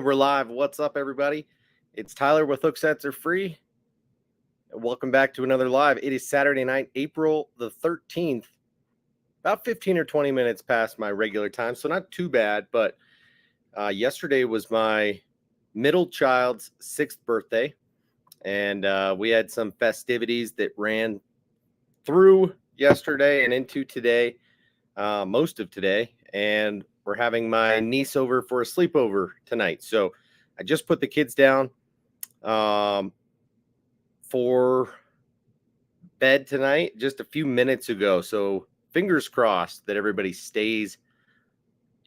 We're live. What's up, everybody? It's Tyler with Hook Sets Are Free. Welcome back to another live. It is Saturday night, April the 13th, about 15 or 20 minutes past my regular time, so not too bad. But yesterday was my middle child's 6th birthday, and we had some festivities that ran through yesterday and into today, most of today, and we're having my niece over for a sleepover tonight. So I just put the kids down for bed tonight just a few minutes ago. So fingers crossed that everybody stays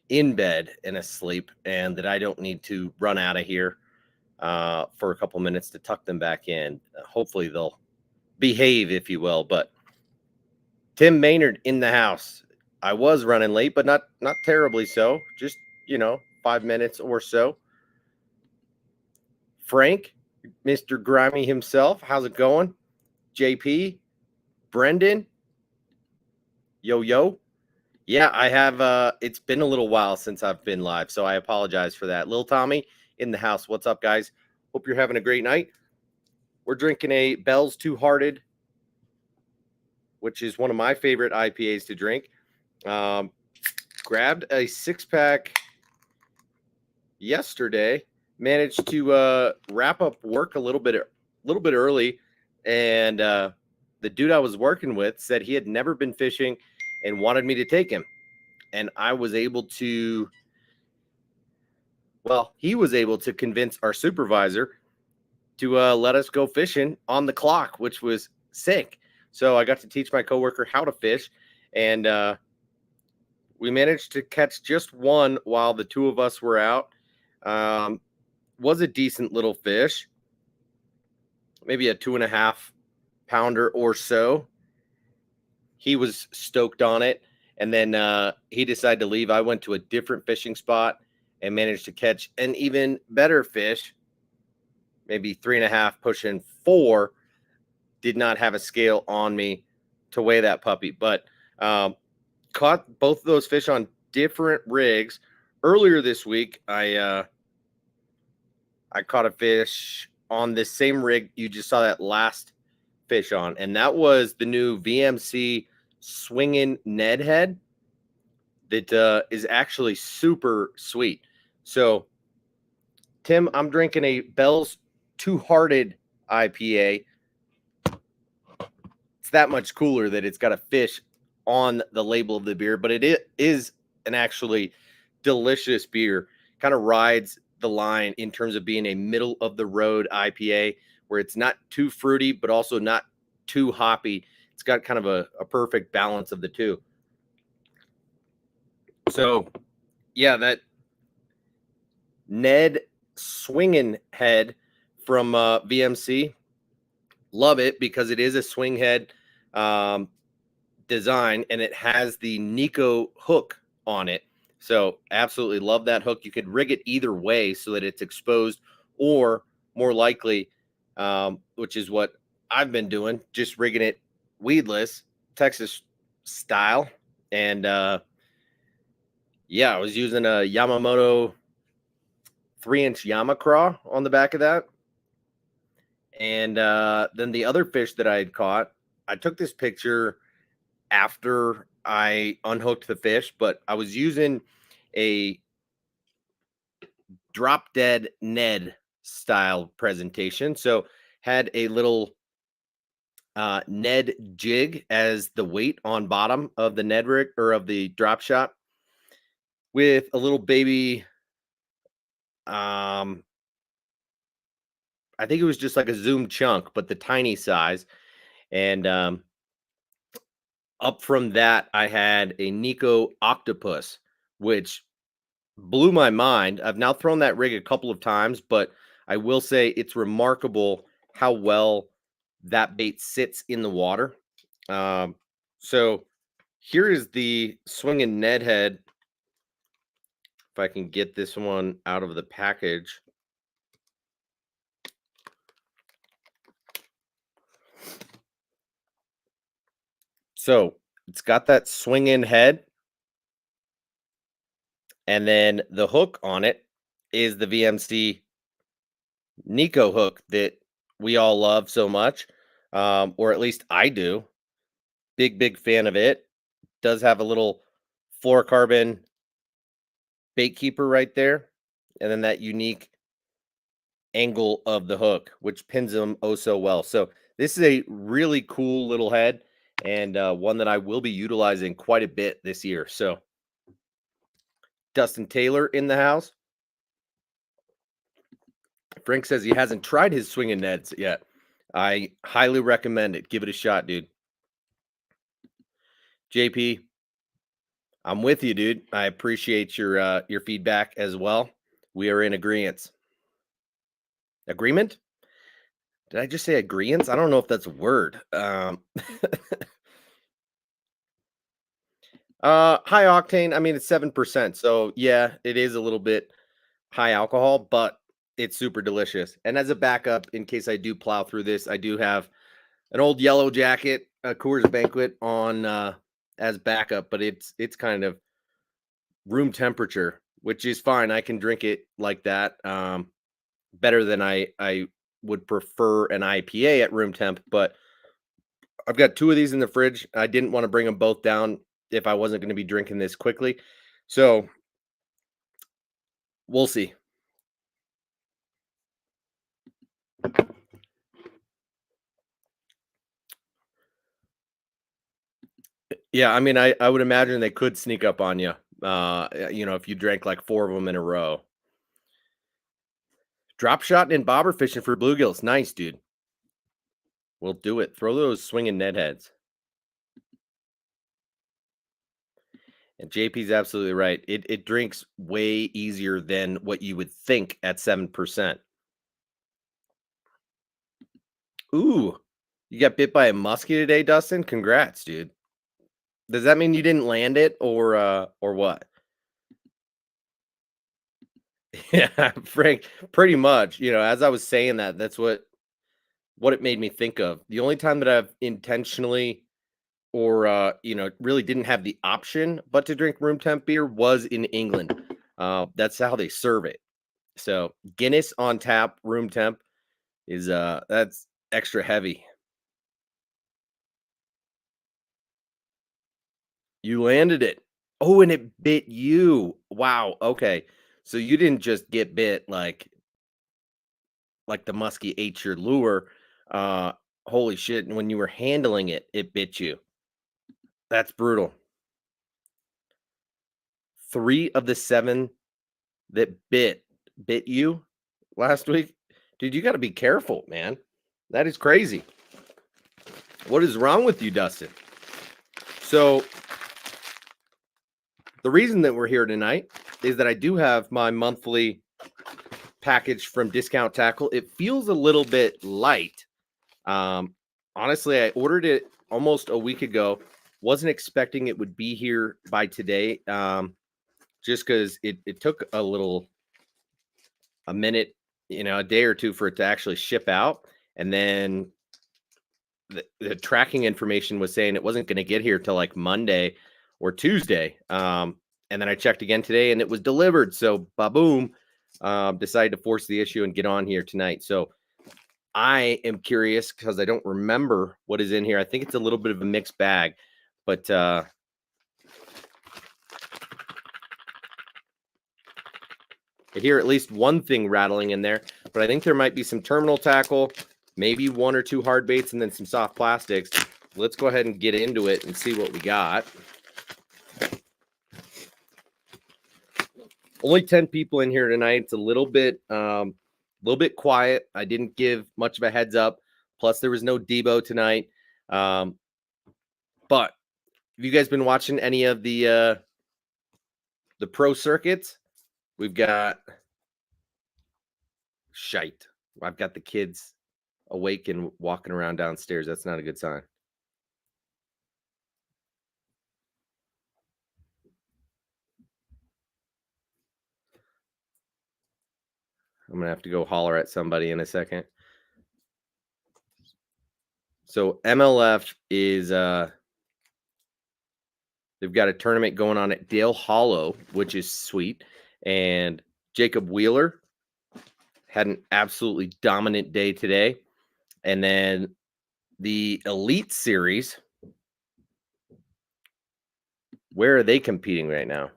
in bed and asleep and that I don't need to run out of here for a couple minutes to tuck them back in. Hopefully they'll behave, if you will. But Tim Maynard in the house. I was running late, but not terribly so. Just, 5 minutes or so. Frank, Mr. Grimy himself, how's it going? JP, Brendan, yo. Yeah, I have. It's been a little while since I've been live, so I apologize for that. Lil Tommy in the house. What's up, guys? Hope you're having a great night. We're drinking a Bell's Two Hearted, which is one of my favorite IPAs to drink. Grabbed a 6-pack yesterday. Managed to wrap up work a little bit early, and the dude I was working with said he had never been fishing and wanted me to take him, and I was able to. Well, he was able to convince our supervisor to let us go fishing on the clock, which was sick. So I got to teach my coworker how to fish, and we managed to catch just one while the two of us were out. Was a decent little fish, maybe a 2.5 pounder or so. He was stoked on it, and then he decided to leave. I went to a different fishing spot and managed to catch an even better fish, maybe 3.5 pushing 4. Did not have a scale on me to weigh that puppy, but caught both of those fish on different rigs. Earlier this week, I caught a fish on this same rig you just saw that last fish on, and that was the new VMC swinging Ned head that is actually super sweet. So, Tim, I'm drinking a Bell's Two Hearted IPA. It's that much cooler that it's got a fish on the label of the beer, but it is an actually delicious beer. Kind of rides the line in terms of being a middle of the road IPA where it's not too fruity, but also not too hoppy. It's got kind of a perfect balance of the two. So, yeah, that Ned swinging head from VMC. Love it because it is a swing head design, and it has the Nico hook on it. So absolutely love that hook. You could rig it either way so that it's exposed, or more likely, which is what I've been doing, just rigging it weedless, Texas style. And yeah, I was using a Yamamoto 3-inch Yamacraw on the back of that. And then the other fish that I had caught, I took this picture after I unhooked the fish, but I was using a drop dead Ned style presentation. So had a little Ned jig as the weight on bottom of the Ned rig or of the drop shot with a little baby. I think it was just like a Zoom chunk, but the tiny size. And up from that, I had a Nico Octopus, which blew my mind. I've now thrown that rig a couple of times, but I will say it's remarkable how well that bait sits in the water. So here is the swinging Ned head. If I can get this one out of the package. So it's got that swing in head and then the hook on it. is the VMC Nico hook that we all love so much, or at least I do. Big fan of it. Does have a little fluorocarbon bait keeper right there, and then that unique angle of the hook, which pins them oh so well. So this is a really cool little head, and one that I will be utilizing quite a bit this year. So Dustin Taylor in the house. Frank says he hasn't tried his swinging nets yet. I highly recommend it. Give it a shot, dude. JP, I'm with you, dude. I appreciate your feedback as well. We are in agreement. Agreement? Did I just say agreement? I don't know if that's a word. High octane. I mean, it's 7%. So yeah, it is a little bit high alcohol, but it's super delicious. And as a backup, in case I do plow through this, I do have an old Yellow Jacket, a Coors Banquet on as backup, but it's kind of room temperature, which is fine. I can drink it like that. Better than I would prefer an IPA at room temp, but I've got 2 of these in the fridge. I didn't want to bring them both down if I wasn't going to be drinking this quickly. So we'll see. Yeah, I mean, I would imagine they could sneak up on you. If you drank like 4 of them in a row. Drop shot and bobber fishing for bluegills. Nice, dude. We'll do it. Throw those swinging Ned heads. And JP's absolutely right. It drinks way easier than what you would think at 7%. Ooh, you got bit by a muskie today, Dustin? Congrats, dude. Does that mean you didn't land it or what? Yeah, Frank, pretty much. As I was saying that, that's what it made me think of. The only time that I've intentionally or really didn't have the option but to drink room temp beer was in England. That's how they serve it. So Guinness on tap, room temp is that's extra heavy. You landed it. Oh, and it bit you. Wow. Okay. So you didn't just get bit like the muskie ate your lure. Uh Holy shit. And when you were handling it, it bit you. That's brutal. 3 of the 7 that bit you last week. Dude, you got to be careful, man. That is crazy. What is wrong with you, Dustin? So, the reason that we're here tonight is that I do have my monthly package from Discount Tackle. It feels a little bit light. Honestly, I ordered it almost a week ago. Wasn't expecting it would be here by today. Just because it took a minute, a day or two for it to actually ship out. And then the tracking information was saying it wasn't going to get here till like Monday or Tuesday. And then I checked again today and it was delivered. So boom, decided to force the issue and get on here tonight. So I am curious because I don't remember what is in here. I think it's a little bit of a mixed bag, but I hear at least one thing rattling in there, but I think there might be some terminal tackle, maybe 1 or 2 hard baits, and then some soft plastics. Let's go ahead and get into it and see what we got. Only 10 people in here tonight. It's a little bit quiet. I didn't give much of a heads up. Plus, there was no Debo tonight. But have you guys been watching any of the pro circuits? We've got shite. I've got the kids awake and walking around downstairs. That's not a good sign. I'm going to have to go holler at somebody in a second. So MLF is they've got a tournament going on at Dale Hollow, which is sweet. And Jacob Wheeler had an absolutely dominant day today. And then the Elite Series, where are they competing right now?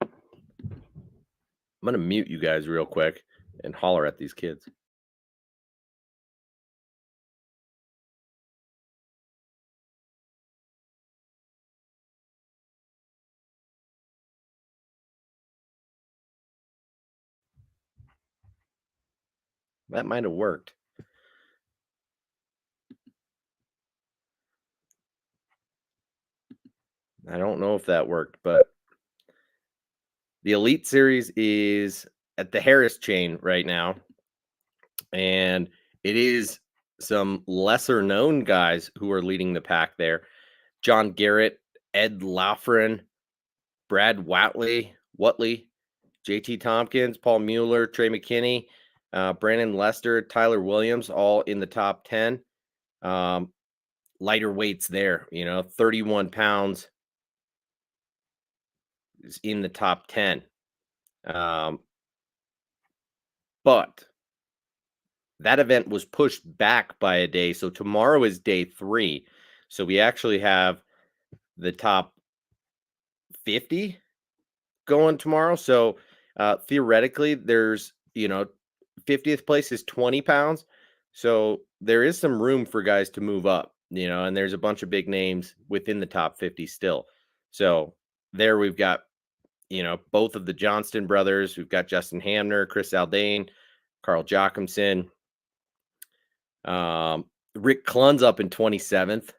I'm going to mute you guys real quick and holler at these kids. That might have worked. I don't know if that worked, but the Elite Series is at the Harris chain right now. And it is some lesser known guys who are leading the pack there. John Garrett, Ed Laughlin, Brad Watley, JT Tompkins, Paul Mueller, Trey McKinney, Brandon Lester, Tyler Williams, all in the top 10. Lighter weights there, 31 pounds is in the top 10. But that event was pushed back by a day. So tomorrow is day 3. So we actually have the top 50 going tomorrow. So theoretically, there's, 50th place is 20 pounds. So there is some room for guys to move up, and there's a bunch of big names within the top 50 still. So there we've got, both of the Johnston brothers. We've got Justin Hamner, Chris Aldane, Carl Jochimson. Rick Klun's up in 27th.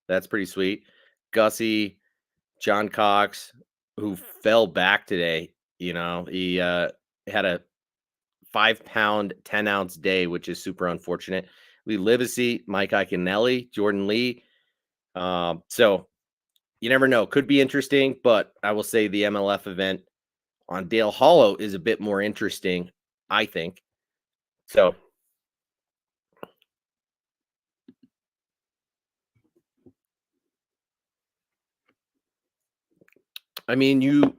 That's pretty sweet. Gussie, John Cox, who fell back today. He had a 5-pound, 10-ounce day, which is super unfortunate. Lee Livesey, Mike Iaconelli, Jordan Lee. So you never know. Could be interesting, but I will say the MLF event on Dale Hollow is a bit more interesting, I think. So I mean, you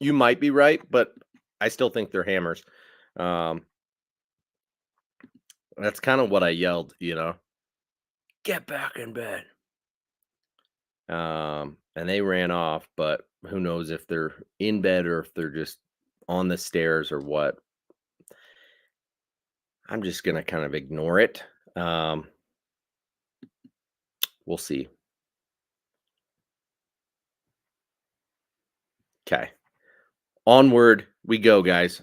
might be right, but I still think they're hammers. That's kind of what I yelled, get back in bed. And they ran off, but who knows if they're in bed or if they're just on the stairs or what. I'm just going to kind of ignore it. We'll see. Okay. Onward we go, guys.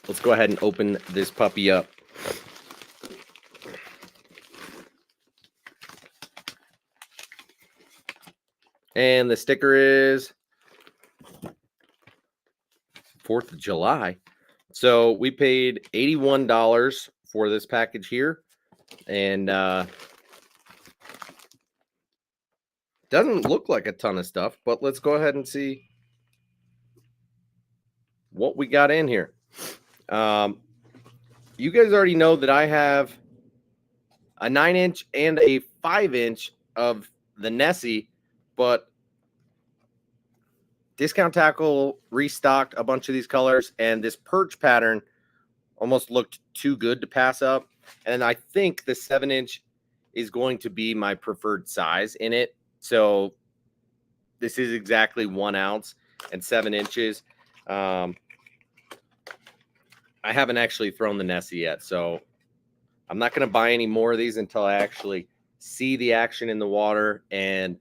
Let's go ahead and open this puppy up. And the sticker is 4th of July. So we paid $81 for this package here. And doesn't look like a ton of stuff, but let's go ahead and see what we got in here. You guys already know that I have a 9-inch and a 5-inch of the Nessie, but Discount Tackle restocked a bunch of these colors, and this perch pattern almost looked too good to pass up. And I think the 7-inch is going to be my preferred size in it. So this is exactly 1 ounce and 7 inches. I haven't actually thrown the Nessie yet, so I'm not going to buy any more of these until I actually see the action in the water and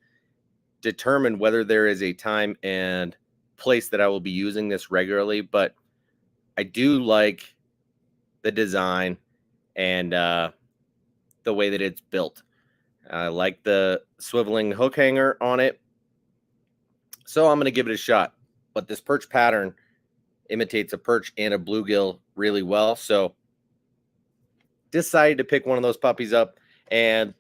determine whether there is a time and place that I will be using this regularly. But I do like the design and the way that it's built. I like the swiveling hook hanger on it. So I'm going to give it a shot. But this perch pattern imitates a perch and a bluegill really well. So decided to pick one of those puppies up, and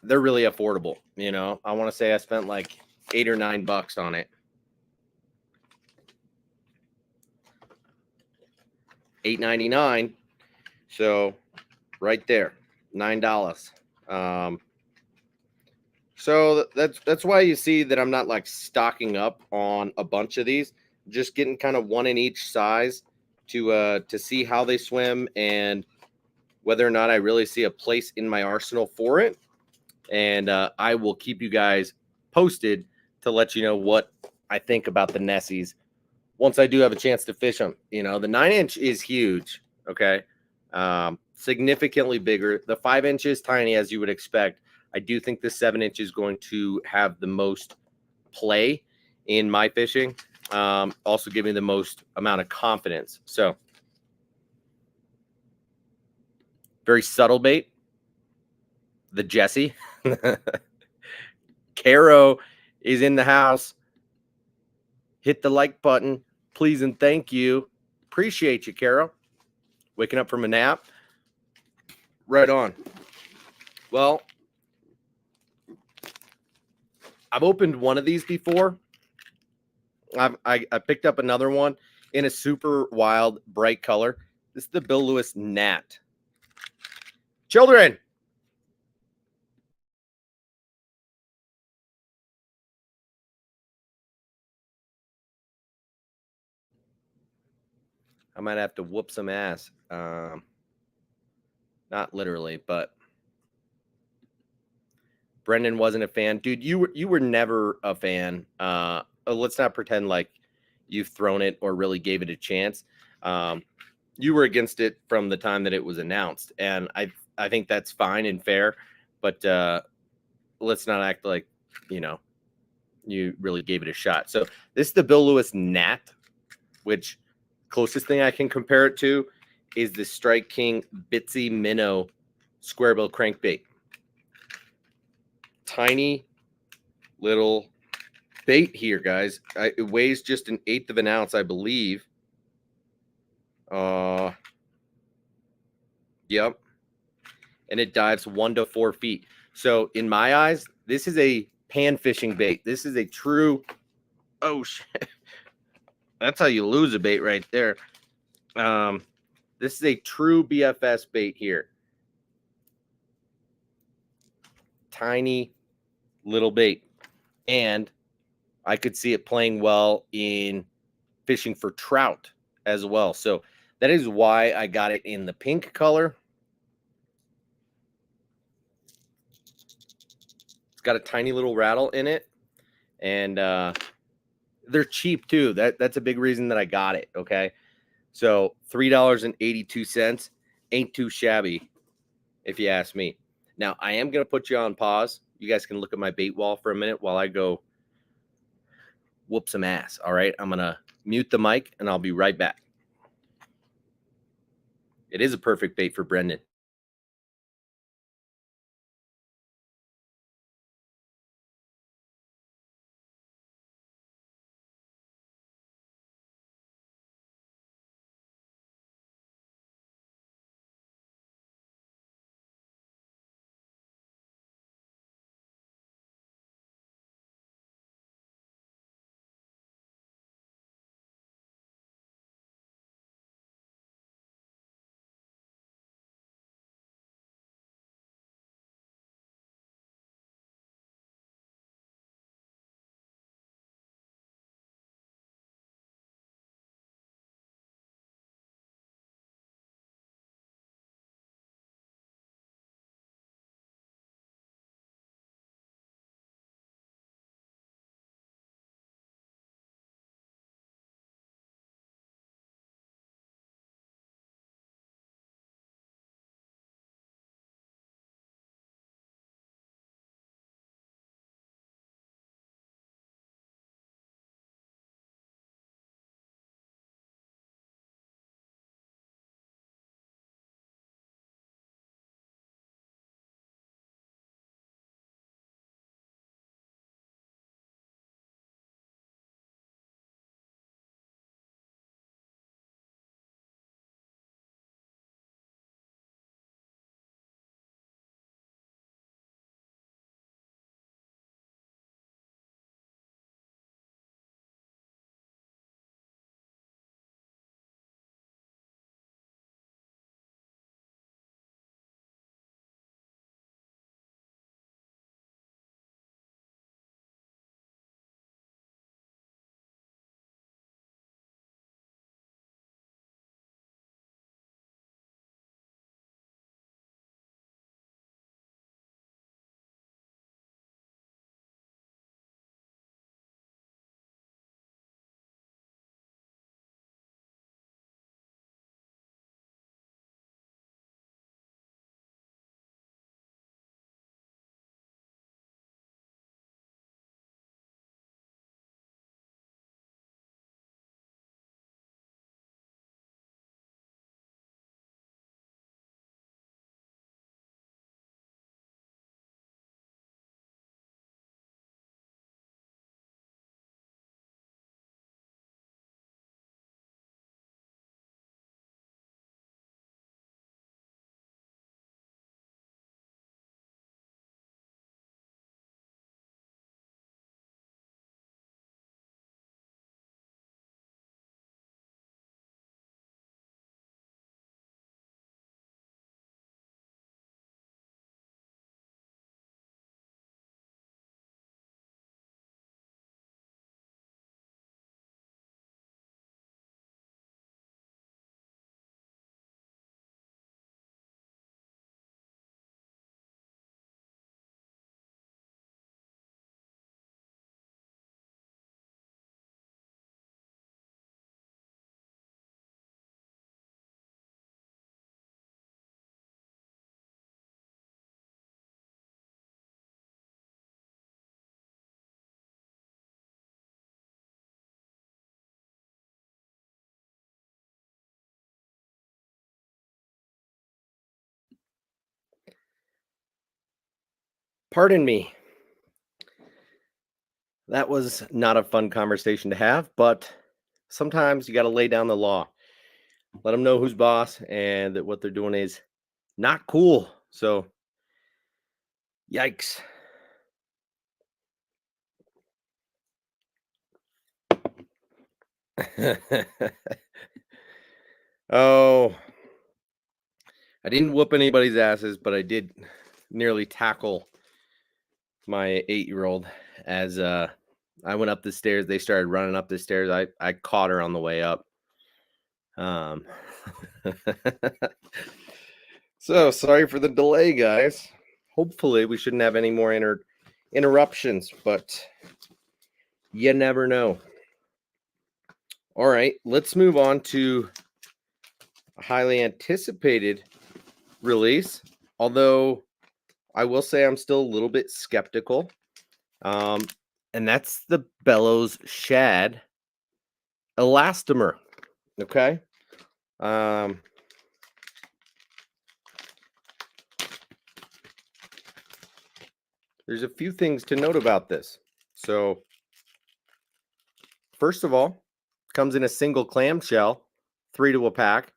they're really affordable. I want to say I spent like $8 or $9 on it. $8.99. So right there, $9. So that's why you see that I'm not like stocking up on a bunch of these, just getting kind of one in each size to see how they swim and whether or not I really see a place in my arsenal for it. And I will keep you guys posted to let you know what I think about the Nessies once I do have a chance to fish them. You know, the 9-inch is huge. Okay. Significantly bigger. The 5-inch is tiny, as you would expect. I do think the 7-inch is going to have the most play in my fishing. Also give me the most amount of confidence. So very subtle bait. The Jesse. Caro is in the house. Hit the like button, please and thank you. Appreciate you, Caro. Waking up from a nap. Right on. Well, I've opened one of these before. I picked up another one in a super wild, bright color. This is the Bill Lewis Gnat. Children, I might have to whoop some ass. Not literally, but Brendan wasn't a fan. Dude, you were never a fan. Let's not pretend like you've thrown it or really gave it a chance. You were against it from the time that it was announced, and I think that's fine and fair, but let's not act like you really gave it a shot. So this is the Bill Lewis Gnat, which closest thing I can compare it to is the Strike King Bitsy Minnow square bill crankbait. Tiny little bait here, guys. It weighs just 1/8 of an ounce, I believe. Yep. And it dives 1 to 4 feet. So in my eyes, this is a pan fishing bait. This is a true, oh shit. That's how you lose a bait right there. This is a true BFS bait here. Tiny little bait. And I could see it playing well in fishing for trout as well. So that is why I got it in the pink color. It's got a tiny little rattle in it. And they're cheap too. That's a big reason that I got it. Okay. So $3.82 ain't too shabby, if you ask me. Now I am gonna put you on pause. You guys can look at my bait wall for a minute while I go whoop some ass. All right. I'm gonna mute the mic and I'll be right back. It is a perfect bait for Brendan. Pardon me. That was not a fun conversation to have, but sometimes you got to lay down the law. Let them know who's boss and that what they're doing is not cool. So, yikes. Oh, I didn't whoop anybody's asses, but I did nearly tackle my 8-year-old as I went up the stairs. They started running up the stairs. I caught her on the way up. Um So sorry for the delay, guys. Hopefully we shouldn't have any more interruptions, but you never know. All right, let's move on to a highly anticipated release, although I will say I'm still a little bit skeptical. And that's the Bellows Shad Elastomer. Okay. There's a few things to note about this. So, first of all, comes in a single clamshell, 3 to a pack.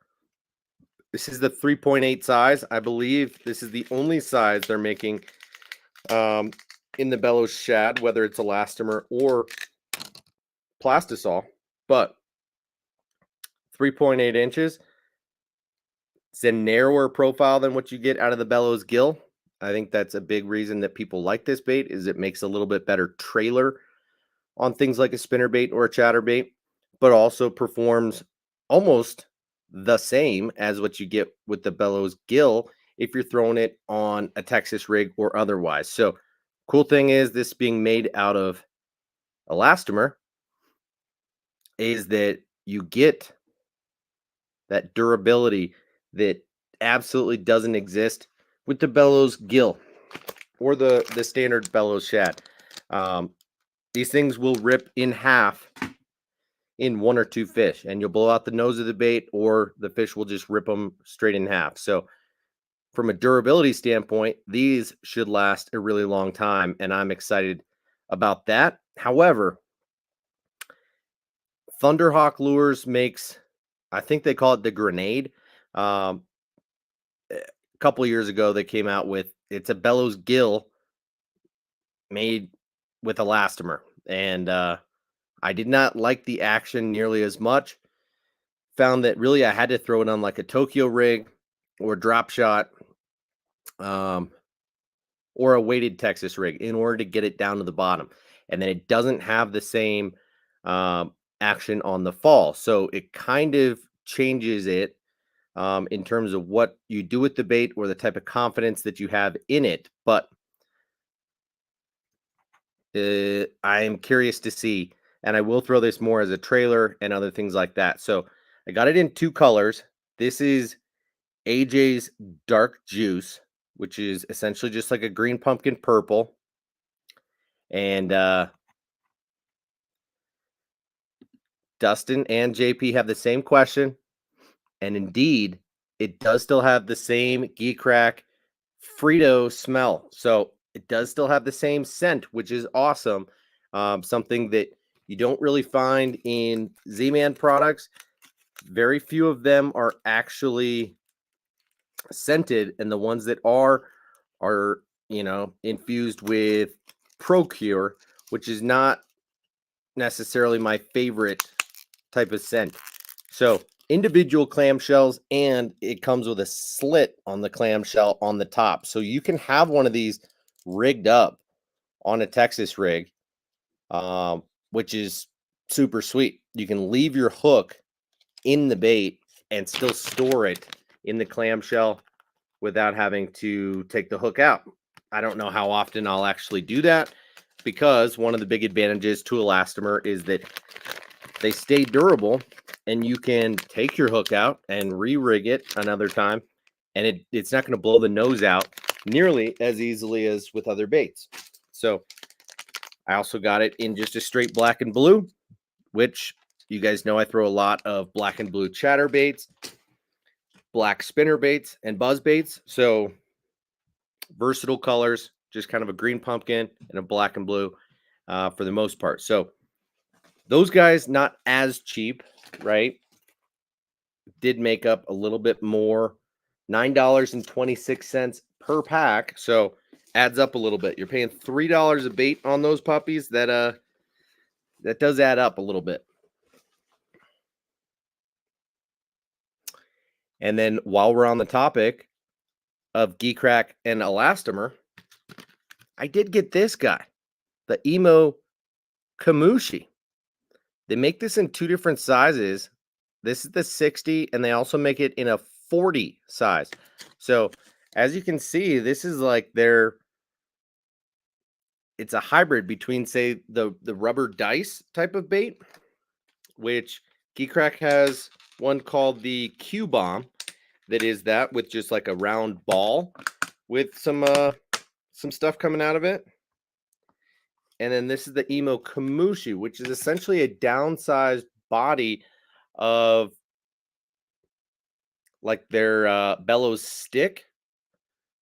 This is the 3.8 size. I believe this is the only size they're making in the Bellows Shad, whether it's elastomer or plastisol. But 3.8 inches. It's a narrower profile than what you get out of the Bellows Gill. I think that's a big reason that people like this bait is it makes a little bit better trailer on things like a spinnerbait or a chatterbait, but also performs almost the same as what you get with the Bellows Gill if you're throwing it on a Texas rig or otherwise. So cool thing is this being made out of elastomer is that you get that durability that absolutely doesn't exist with the Bellows Gill or the standard Bellows Shad. These things will rip in half in 1 or 2 fish, and you'll blow out the nose of the bait, or the fish will just rip them straight in half. So, from a durability standpoint, these should last a really long time, and I'm excited about that. However, Thunderhawk Lures makes, I think they call it the Grenade. A couple of years ago, they came out with it's a Bellows Gill made with elastomer, and I did not like the action nearly as much. Found that really I had to throw it on like a Tokyo rig or drop shot, or a weighted Texas rig in order to get it down to the bottom. And then it doesn't have the same action on the fall. So it kind of changes it in terms of what you do with the bait or the type of confidence that you have in it. But I am curious to see, and I will throw this more as a trailer and other things like that. So I got it in 2 colors. This is AJ's Dark Juice, which is essentially just like a green pumpkin purple. And Dustin and JP have the same question. And indeed, it does still have the same Geek Crack Frito smell. So it does still have the same scent, which is awesome. Something that you don't really find in Z-Man products. Very few of them are actually scented, and the ones that are infused with Procure, which is not necessarily my favorite type of scent. So individual clamshells, and it comes with a slit on the clamshell on the top, so you can have one of these rigged up on a Texas rig, which is super sweet. You can leave your hook in the bait and still store it in the clamshell without having to take the hook out. I don't know how often I'll actually do that, because one of the big advantages to elastomer is that they stay durable, and you can take your hook out and re-rig it another time, and it's not going to blow the nose out nearly as easily as with other baits. So I also got it in just a straight black and blue, which you guys know I throw a lot of black and blue chatter baits, black spinner baits, and buzz baits. So versatile colors, just kind of a green pumpkin and a black and blue for the most part. So those guys, not as cheap, right? Did make up a little bit more, $9.26 per pack. So adds up a little bit. You're paying $3 a bait on those puppies. That does add up a little bit. And then while we're on the topic of Geekrack and Elastomer, I did get this guy, the Emo Kamushi. They make this in 2 different sizes. This is the 60, and they also make it in a 40 size. So as you can see, this is like it's a hybrid between, say, the rubber dice type of bait, which Geekrack has one called the Q Bomb that is that with just like a round ball with some stuff coming out of it. And then this is the Emo Kamushi, which is essentially a downsized body of like their bellows stick.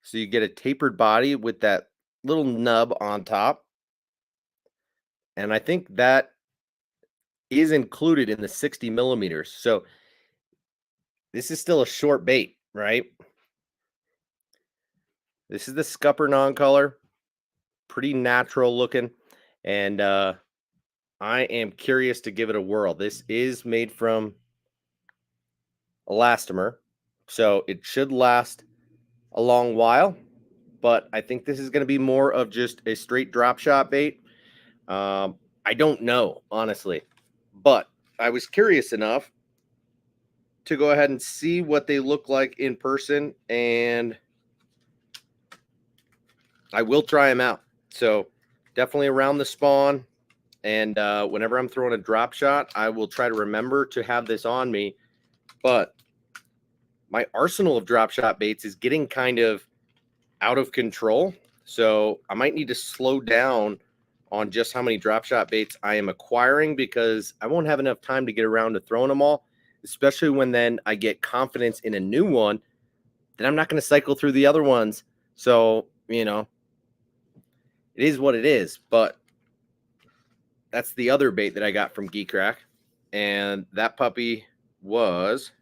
So you get a tapered body with that little nub on top. And I think that is included in the 60 millimeters. So this is still a short bait, right? This is the Scupper non-color, pretty natural looking. And I am curious to give it a whirl. This is made from elastomer, so it should last a long while. But I think this is going to be more of just a straight drop shot bait. I don't know, honestly, but I was curious enough to go ahead and see what they look like in person, and I will try them out. So definitely around the spawn, and whenever I'm throwing a drop shot, I will try to remember to have this on me. But my arsenal of drop shot baits is getting kind of out of control, so I might need to slow down on just how many drop shot baits I am acquiring, because I won't have enough time to get around to throwing them all, especially when then I get confidence in a new one, then I'm not going to cycle through the other ones. So, it is what it is. But that's the other bait that I got from Geekrack, and that puppy was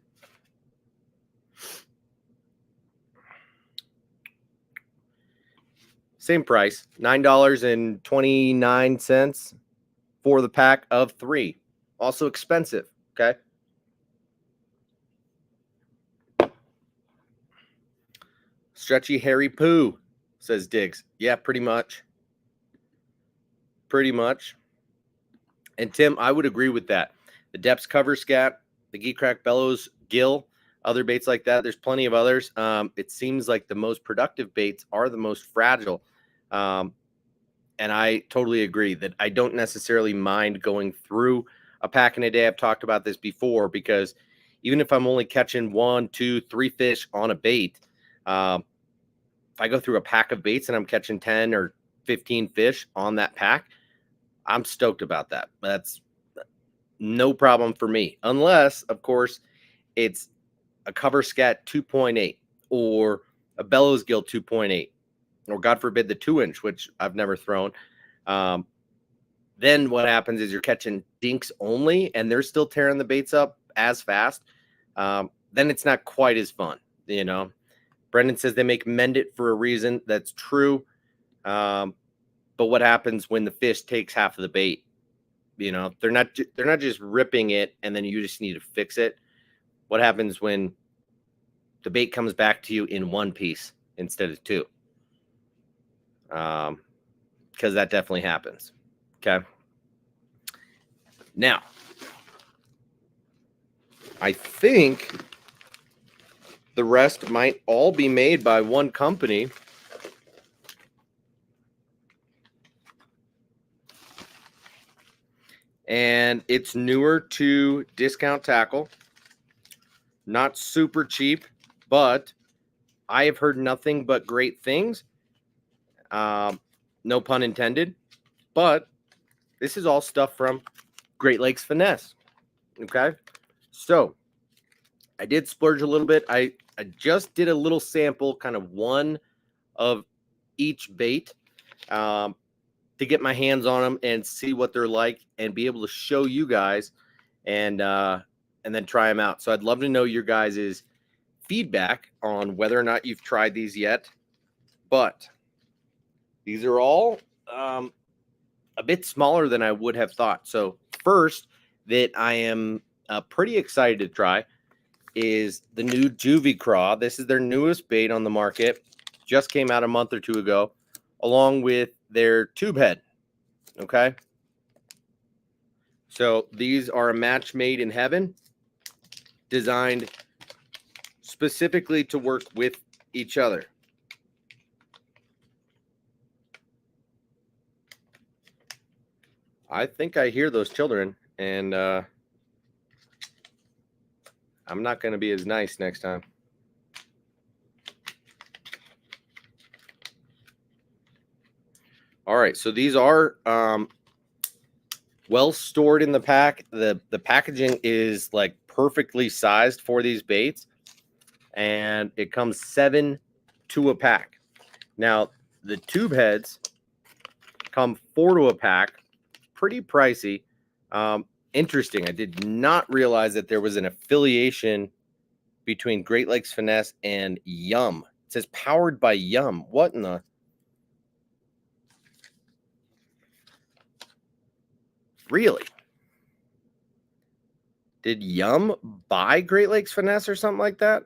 same price, $9.29 for the pack of 3. Also expensive, okay? Stretchy hairy poo, says Diggs. Yeah, pretty much. Pretty much. And Tim, I would agree with that. The Depths cover scat, the Geekrack bellows gill, other baits like that. There's plenty of others. It seems like the most productive baits are the most fragile. And I totally agree that I don't necessarily mind going through a pack in a day. I've talked about this before, because even if I'm only catching 1, 2, 3 fish on a bait, if I go through a pack of baits and I'm catching 10 or 15 fish on that pack, I'm stoked about that. That's no problem for me, unless, of course, it's a cover scat 2.8 or a bellows gill 2.8, or God forbid the 2-inch, which I've never thrown. Then what happens is you're catching dinks only, and they're still tearing the baits up as fast. Then it's not quite as fun, Brendan says they make Mend It for a reason. That's true. But what happens when the fish takes half of the bait? They're not just ripping it and then you just need to fix it. What happens when the bait comes back to you in one piece instead of 2? Because that definitely happens. Okay. Now, I think the rest might all be made by one company. And it's newer to Discount Tackle. Not super cheap, but I have heard nothing but great things. No pun intended. But this is all stuff from Great Lakes Finesse. Okay? So, I did splurge a little bit. I just did a little sample, kind of one of each bait to get my hands on them and see what they're like and be able to show you guys and then try them out. So I'd love to know your guys' feedback on whether or not you've tried these yet. But these are all a bit smaller than I would have thought. So first that I am pretty excited to try is the new Juvie Craw. This is their newest bait on the market. Just came out a month or two ago, along with their tube head. Okay. So these are a match made in heaven, designed specifically to work with each other. I think I hear those children, and I'm not going to be as nice next time. All right, so these are well stored in the pack. The packaging is like perfectly sized for these baits, and it comes 7 to a pack. Now the tube heads come 4 to a pack. Pretty pricey. Interesting. I did not realize that there was an affiliation between Great Lakes Finesse and Yum. It says powered by Yum. What in the? Really? Did Yum buy Great Lakes Finesse or something like that?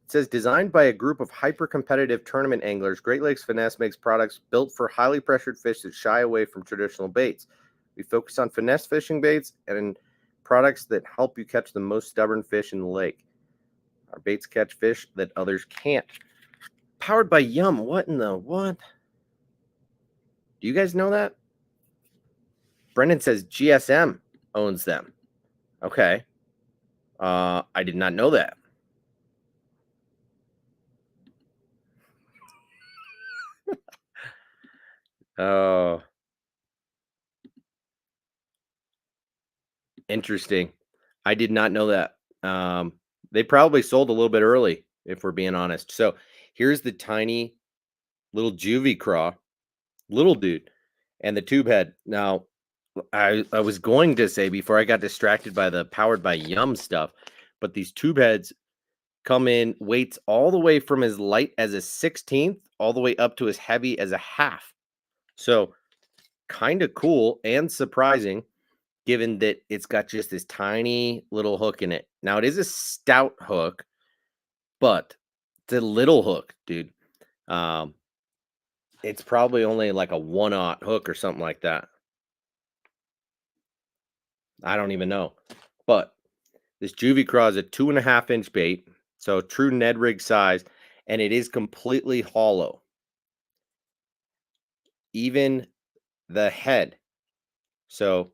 It says designed by a group of hyper-competitive tournament anglers, Great Lakes Finesse makes products built for highly pressured fish that shy away from traditional baits. We focus on finesse fishing baits and products that help you catch the most stubborn fish in the lake. Our baits catch fish that others can't. Powered by Yum. What in the what? Do you guys know that? Brendan says GSM owns them. Okay. I did not know that. Oh. Interesting. I did not know that. They probably sold a little bit early, if we're being honest. So here's the tiny little Juvie Craw, little dude, and the tube head. Now, I was going to say before I got distracted by the powered by Yum stuff, but these tube heads come in weights all the way from as light as a 16th all the way up to as heavy as a half. So kind of cool and surprising, given that it's got just this tiny little hook in it. Now, it is a stout hook, but it's a little hook, dude. It's probably only like a 1/0 hook or something like that. I don't even know. But this Juvie Craw is a 2.5-inch bait, so true Ned rig size, and it is completely hollow. Even the head. So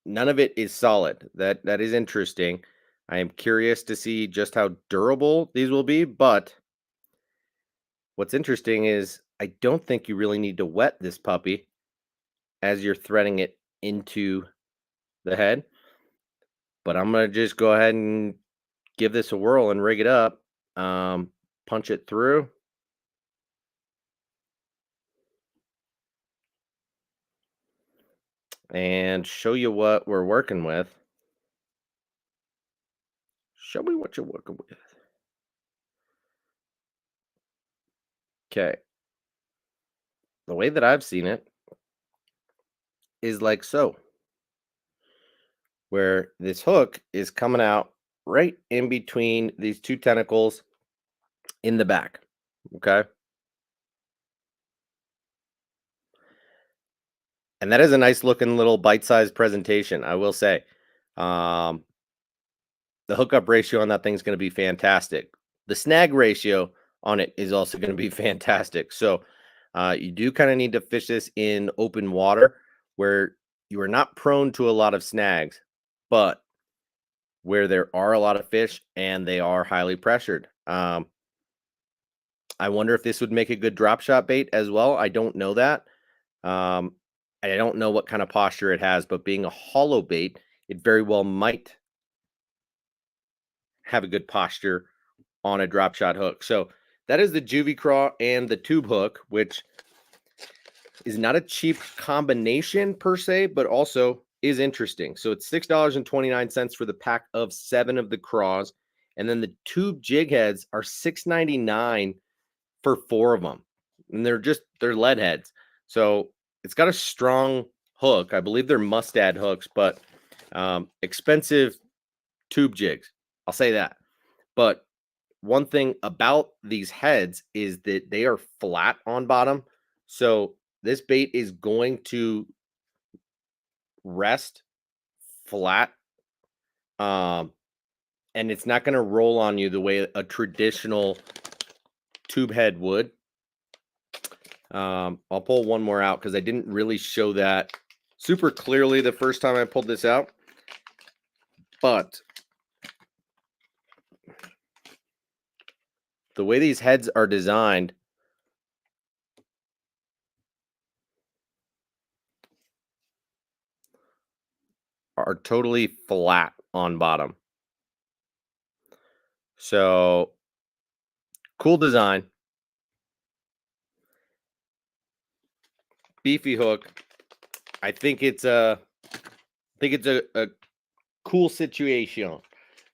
none of it is solid. That is interesting. I am curious to see just how durable these will be, but what's interesting is I don't think you really need to wet this puppy as you're threading it into the head. But I'm going to just go ahead and give this a whirl and rig it up. Punch it through. And show you what we're working with. Show me what you're working with. Okay. The way that I've seen it is like so, where this hook is coming out right in between these two tentacles in the back. Okay. And that is a nice looking little bite-sized presentation, I will say. The hookup ratio on that thing is going to be fantastic. The snag ratio on it is also going to be fantastic. So you do kind of need to fish this in open water where you are not prone to a lot of snags, but where there are a lot of fish and they are highly pressured. I wonder if this would make a good drop shot bait as well. I don't know that. I don't know what kind of posture it has, but being a hollow bait, it very well might have a good posture on a drop shot hook. So that is the Juvie Craw and the tube hook, which is not a cheap combination per se, but also is interesting. So it's $6.29 for the pack of 7 of the craws. And then the tube jig heads are $6.99 for 4 of them. And they're lead heads. So it's got a strong hook. I believe they're Mustad hooks, but expensive tube jigs. I'll say that. But one thing about these heads is that they are flat on bottom. So this bait is going to rest flat. And it's not going to roll on you the way a traditional tube head would. I'll pull one more out because I didn't really show that super clearly the first time I pulled this out. But the way these heads are designed, are totally flat on bottom. So cool design. Beefy hook. I think it's a cool situation.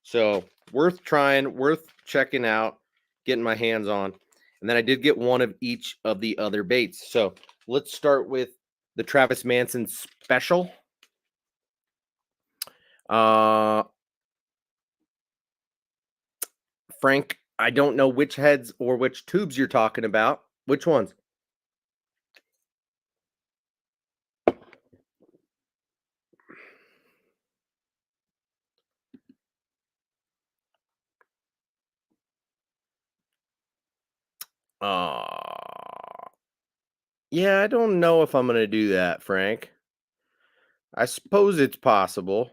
So worth trying, worth checking out, getting my hands on. And then I did get one of each of the other baits. So let's start with the Travis Manson special. Frank, I don't know which heads or which tubes you're talking about. Which ones? Yeah, I don't know if I'm going to do that, Frank. I suppose it's possible.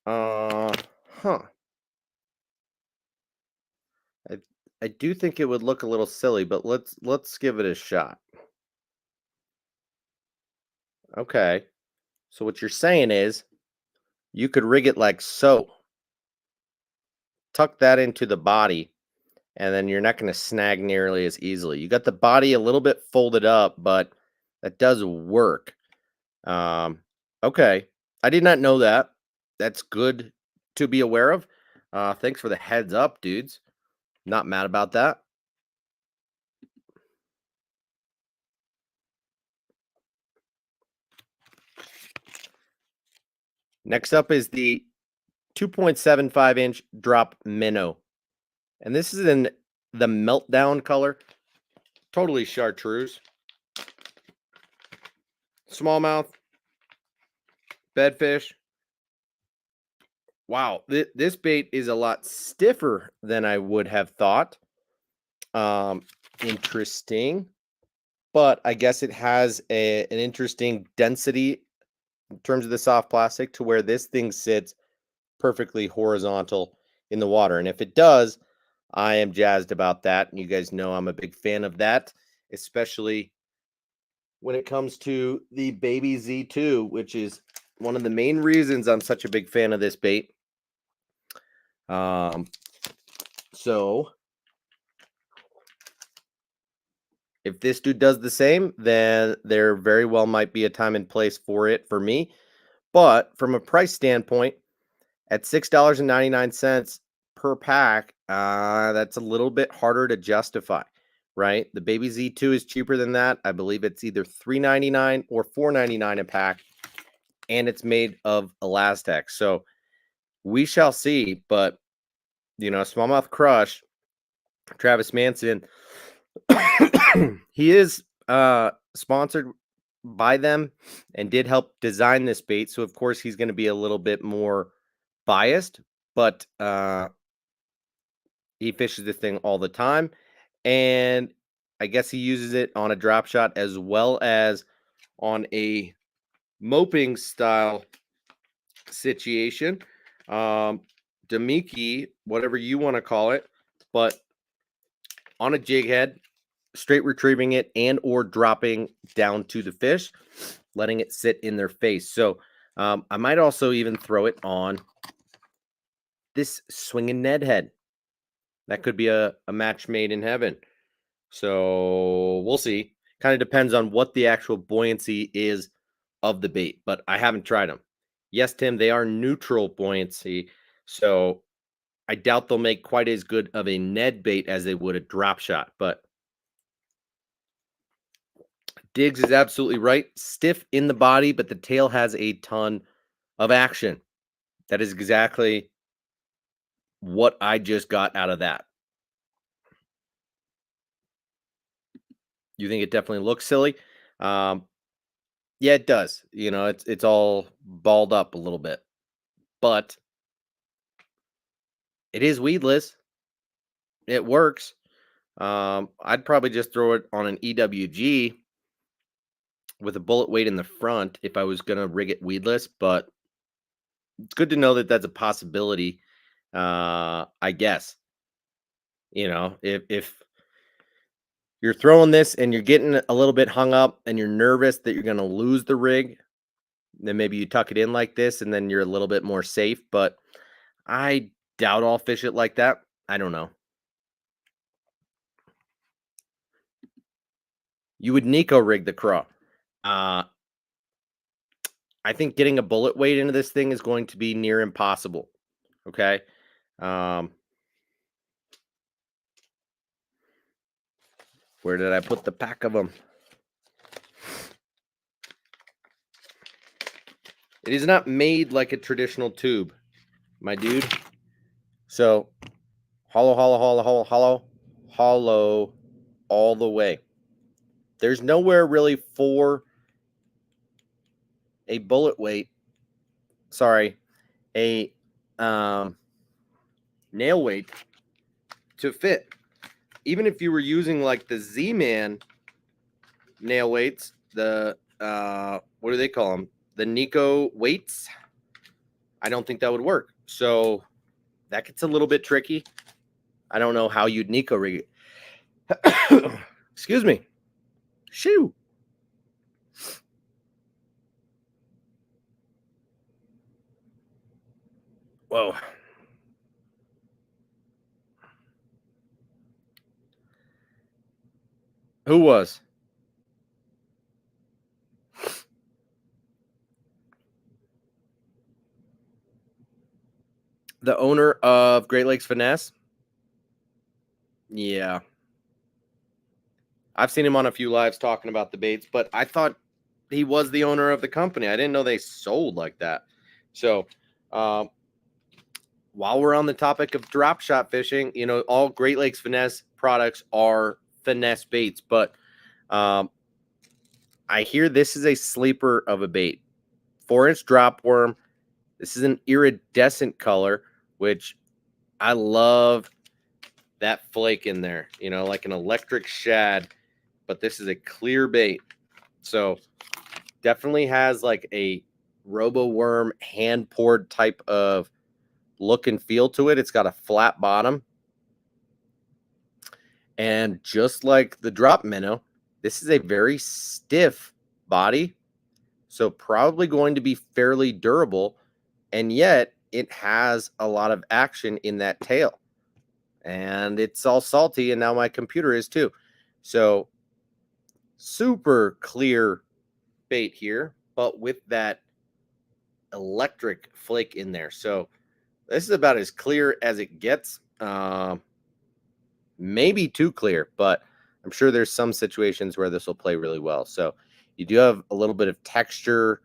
Huh. I do think it would look a little silly, but let's give it a shot. Okay. So what you're saying is you could rig it like so. Tuck that into the body, and then you're not going to snag nearly as easily. You got the body a little bit folded up, but that does work. Okay. I did not know that. That's good to be aware of. Thanks for the heads up, dudes. Not mad about that. Next up is the 2.75-inch drop minnow. And this is in the meltdown color. Totally chartreuse. Smallmouth. Bedfish. Wow, this bait is a lot stiffer than I would have thought. Interesting. But I guess it has an interesting density in terms of the soft plastic to where this thing sits perfectly horizontal in the water. And if it does, I am jazzed about that. And you guys know I'm a big fan of that, especially when it comes to the Baby Z2, which is one of the main reasons I'm such a big fan of this bait. So if this dude does the same, then there very well might be a time and place for it for me. But from a price standpoint, at $6.99 per pack, that's a little bit harder to justify, right? The Baby Z2 is cheaper than that. I believe it's either $3.99 or $4.99 a pack, and it's made of Elastex. So we shall see. But Smallmouth Crush, Travis Manson, he is sponsored by them and did help design this bait. So of course he's going to be a little bit more biased, but he fishes the thing all the time, and I guess he uses it on a drop shot as well as on a moping style situation. Demiki, whatever you want to call it, but on a jig head, straight retrieving it and or dropping down to the fish, letting it sit in their face. So I might also even throw it on this swinging Ned head. That could be a match made in heaven. So we'll see. Kind of depends on what the actual buoyancy is of the bait, but I haven't tried them. Yes, Tim, they are neutral buoyancy. So I doubt they'll make quite as good of a Ned bait as they would a drop shot. But Diggs is absolutely right. Stiff in the body, but the tail has a ton of action. That is exactly what I just got out of that. You think it definitely looks silly? Yeah, it does. You know, it's all balled up a little bit, but it is weedless. It works. I'd probably just throw it on an EWG with a bullet weight in the front if I was gonna rig it weedless, but it's good to know that that's a possibility. I guess, you know, if you're throwing this and you're getting a little bit hung up and you're nervous that you're gonna lose the rig, then maybe you tuck it in like this and then you're a little bit more safe. But I doubt I'll fish it like that. I don't know. You would Nico rig the craw. I think getting a bullet weight into this thing is going to be near impossible. Okay. Um, where did I put the pack of them? It is not made like a traditional tube, my dude. So hollow, hollow, hollow, hollow, hollow, hollow all the way. There's nowhere really for a bullet weight. Sorry, a nail weight to fit. Even if you were using like the Z-Man nail weights, the what do they call them? The Nico weights. I don't think that would work. So that gets a little bit tricky. I don't know how you'd Nico rig it. Excuse me. Shoo. Whoa. Who was? The owner of Great Lakes Finesse? Yeah. I've seen him on a few lives talking about the baits, but I thought he was the owner of the company. I didn't know they sold like that. So, while we're on the topic of drop shot fishing, you know, all Great Lakes Finesse products are finesse baits, but I hear this is a sleeper of a bait. 4-inch drop worm. This is an iridescent color, which I love that flake in there, you know, like an electric shad, but this is a clear bait. So definitely has like a robo worm hand poured type of look and feel to it. It's got a flat bottom. And just like the drop minnow, this is a very stiff body. So probably going to be fairly durable. And yet it has a lot of action in that tail. And it's all salty. And now my computer is too. So super clear bait here, but with that electric flake in there. So this is about as clear as it gets. Maybe too clear, but I'm sure there's some situations where this will play really well. So you do have a little bit of texture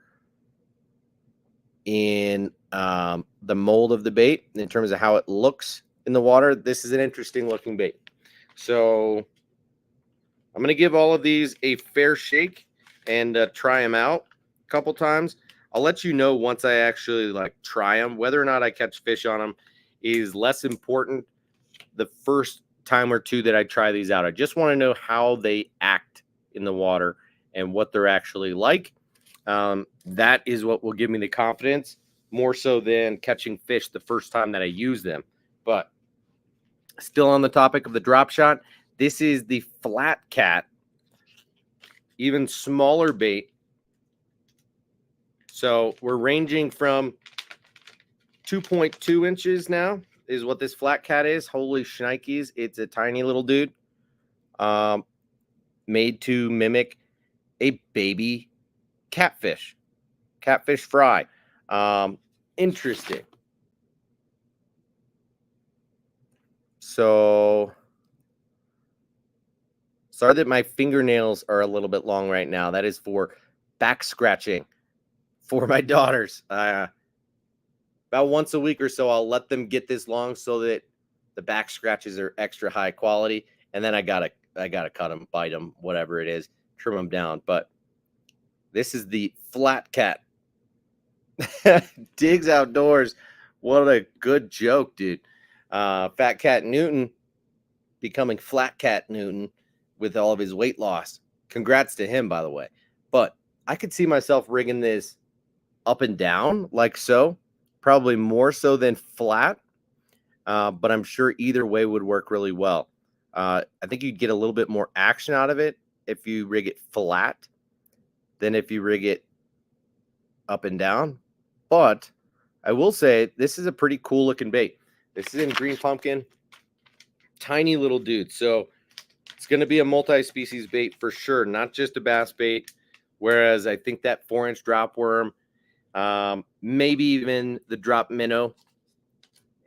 in the mold of the bait in terms of how it looks in the water. This is an interesting looking bait. So I'm going to give all of these a fair shake and try them out a couple times. I'll let you know once I actually like try them. Whether or not I catch fish on them is less important the first time or two that I try these out. I just want to know how they act in the water and what they're actually like. That is what will give me the confidence more so than catching fish the first time that I use them. But still on the topic of the drop shot, this is the Flat Cat, even smaller bait. So we're ranging from 2.2 inches now is what this flat cat is. Holy shnikes. It's a tiny little dude. Made to mimic a baby catfish fry. Interesting. So sorry that my fingernails are a little bit long right now. That is for back scratching for my daughters. About once a week or so, I'll let them get this long so that the back scratches are extra high quality. And then I gotta cut them, bite them, whatever it is, trim them down. But this is the flat cat. Digs Outdoors. What a good joke, dude. Fat Cat Newton becoming Flat Cat Newton with all of his weight loss. Congrats to him, by the way. But I could see myself rigging this up and down like so, probably more so than flat. But I'm sure either way would work really well. I think you'd get a little bit more action out of it if you rig it flat than if you rig it up and down. But I will say this is a pretty cool looking bait. This is in green pumpkin, tiny little dude. So it's going to be a multi-species bait for sure, not just a bass bait. Whereas I think that 4-inch drop worm, maybe even the drop minnow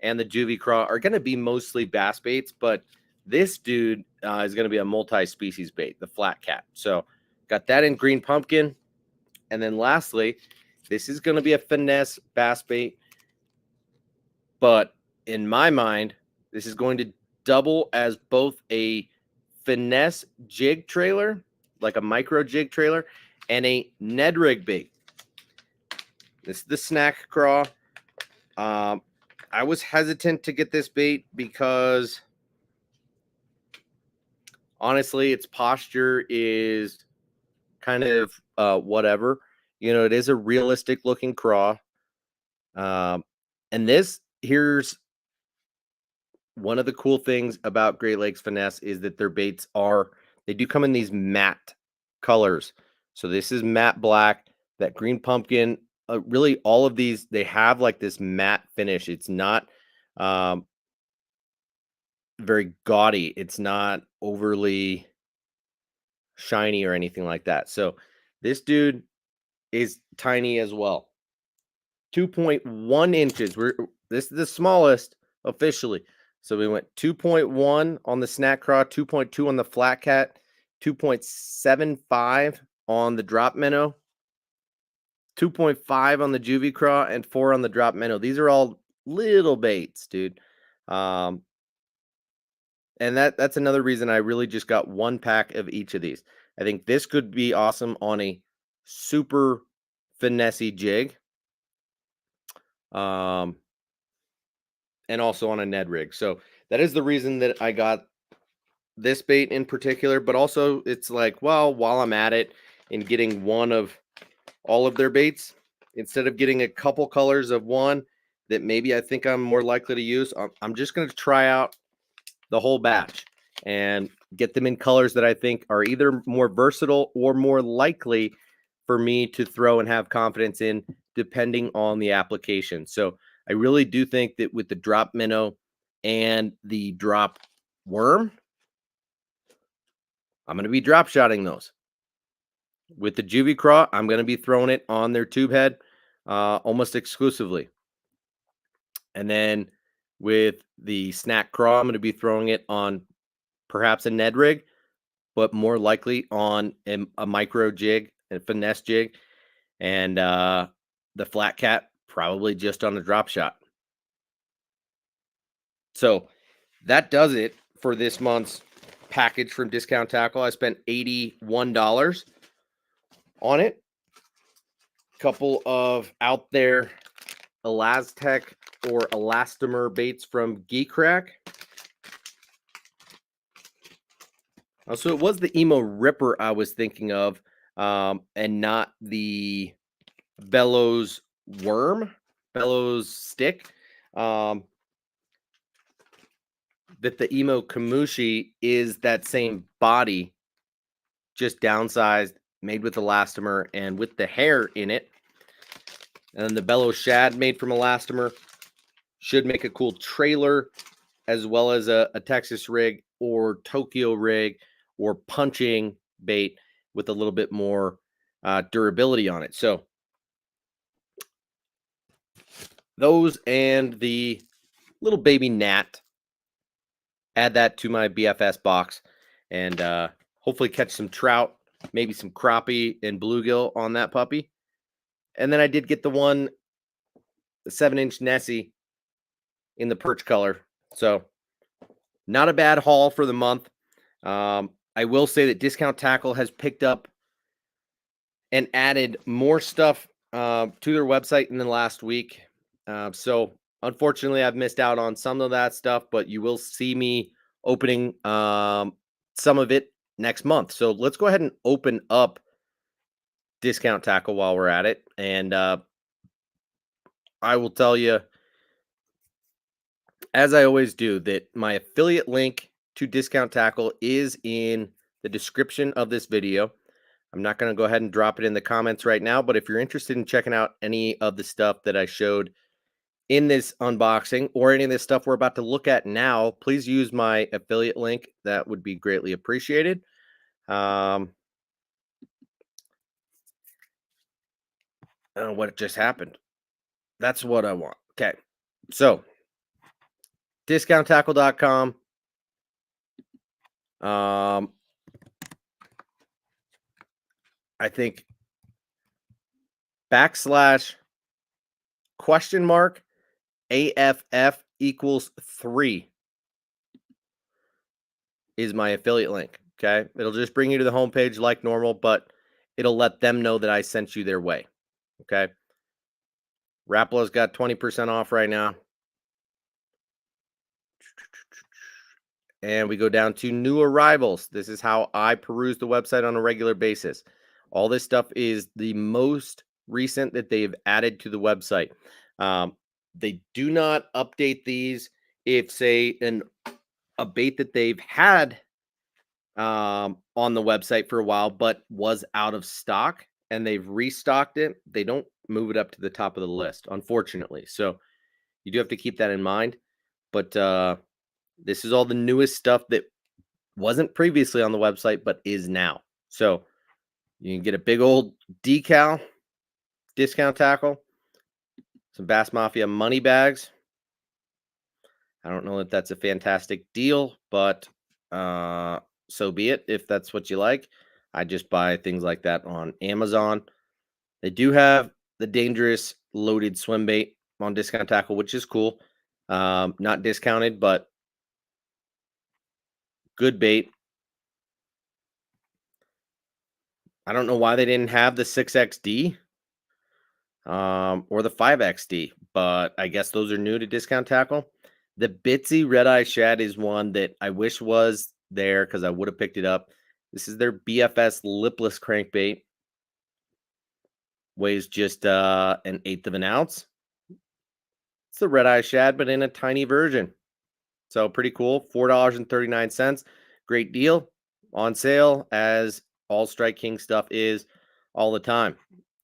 and the juvie craw are going to be mostly bass baits, but this dude is going to be a multi-species bait, the flat cat. So got that in green pumpkin. And then lastly, this is going to be a finesse bass bait. But in my mind, this is going to double as both a finesse jig trailer, like a micro jig trailer, and a Ned rig bait. This is the snack craw. I was hesitant to get this bait because honestly, its posture is kind of whatever. You know, it is a realistic looking craw. And here's one of the cool things about Great Lakes Finesse is that their baits they do come in these matte colors. So this is matte black, that green pumpkin, really all of these, they have like this matte finish. It's not very gaudy. It's not overly shiny or anything like that. So this dude is tiny as well. 2.1 inches. This is the smallest officially. So we went 2.1 on the snack craw, 2.2 on the flat cat, 2.75 on the drop minnow, 2.5 on the juvie craw, and 4 on the drop minnow. These are all little baits, dude. And that's another reason I really just got one pack of each of these. I think this could be awesome on a super finessey jig. And also on a Ned rig. So that is the reason that I got this bait in particular, but also it's like, well, while I'm at it and getting one of all of their baits, instead of getting a couple colors of one that maybe I think I'm more likely to use, I'm just going to try out the whole batch and get them in colors that I think are either more versatile or more likely for me to throw and have confidence in, depending on the application. So I really do think that with the drop minnow and the drop worm, I'm going to be drop shotting those. With the juvie craw, I'm going to be throwing it on their tube head almost exclusively. And then with the snack craw, I'm going to be throwing it on perhaps a Ned rig, but more likely on a micro jig, a finesse jig. And the flat cat, probably just on a drop shot. So that does it for this month's package from Discount Tackle. I spent $81 on it. Couple of out there Elastec or elastomer baits from Geek Rack. So it was the Emo Ripper I was thinking of, and not the Bellows worm, Bellows stick. That the Emo Kamushi is that same body, just downsized, made with elastomer and with the hair in it. And then the Bellows Shad made from elastomer. Should make a cool trailer, as well as a Texas rig or Tokyo rig or punching bait with a little bit more durability on it. So those and the little baby gnat, add that to my BFS box, and hopefully catch some trout, maybe some crappie and bluegill on that puppy. And then I did get the 7-inch Nessie in the perch color. So not a bad haul for the month. I will say that Discount Tackle has picked up and added more stuff to their website in the last week. So unfortunately, I've missed out on some of that stuff, but you will see me opening some of it next month. So let's go ahead and open up Discount Tackle while we're at it. And I will tell you, as I always do, that my affiliate link to Discount Tackle is in the description of this video. I'm not going to go ahead and drop it in the comments right now, but if you're interested in checking out any of the stuff that I showed in this unboxing or any of this stuff we're about to look at now, please use my affiliate link. That would be greatly appreciated. What just happened? That's what I want. Okay. So discounttackle.com. I think /AFF equals 3 is my affiliate link. Okay. It'll just bring you to the homepage like normal, but it'll let them know that I sent you their way. Okay. Rapala's got 20% off right now. And we go down to new arrivals. This is how I peruse the website on a regular basis. All this stuff is the most recent that they've added to the website. They do not update these if, say, a bait that they've had on the website for a while but was out of stock and they've restocked it, they don't move it up to the top of the list, unfortunately. So you do have to keep that in mind. But this is all the newest stuff that wasn't previously on the website but is now. So you can get a big old decal, Discount Tackle, some Bass Mafia money bags. I don't know if that's a fantastic deal, but so be it if that's what you like. I just buy things like that on Amazon. They do have the dangerous loaded swim bait on Discount Tackle, which is cool. Not discounted, but good bait. I don't know why they didn't have the 6XD or the 5XD, but I guess those are new to Discount Tackle. The Bitsy Red Eye Shad is one that I wish was there because I would have picked it up. This is their BFS lipless crankbait. Weighs just 1/8 of an ounce. It's the Red Eye Shad, but in a tiny version. So pretty cool. $4.39. Great deal. On sale, as all Strike King stuff is all the time.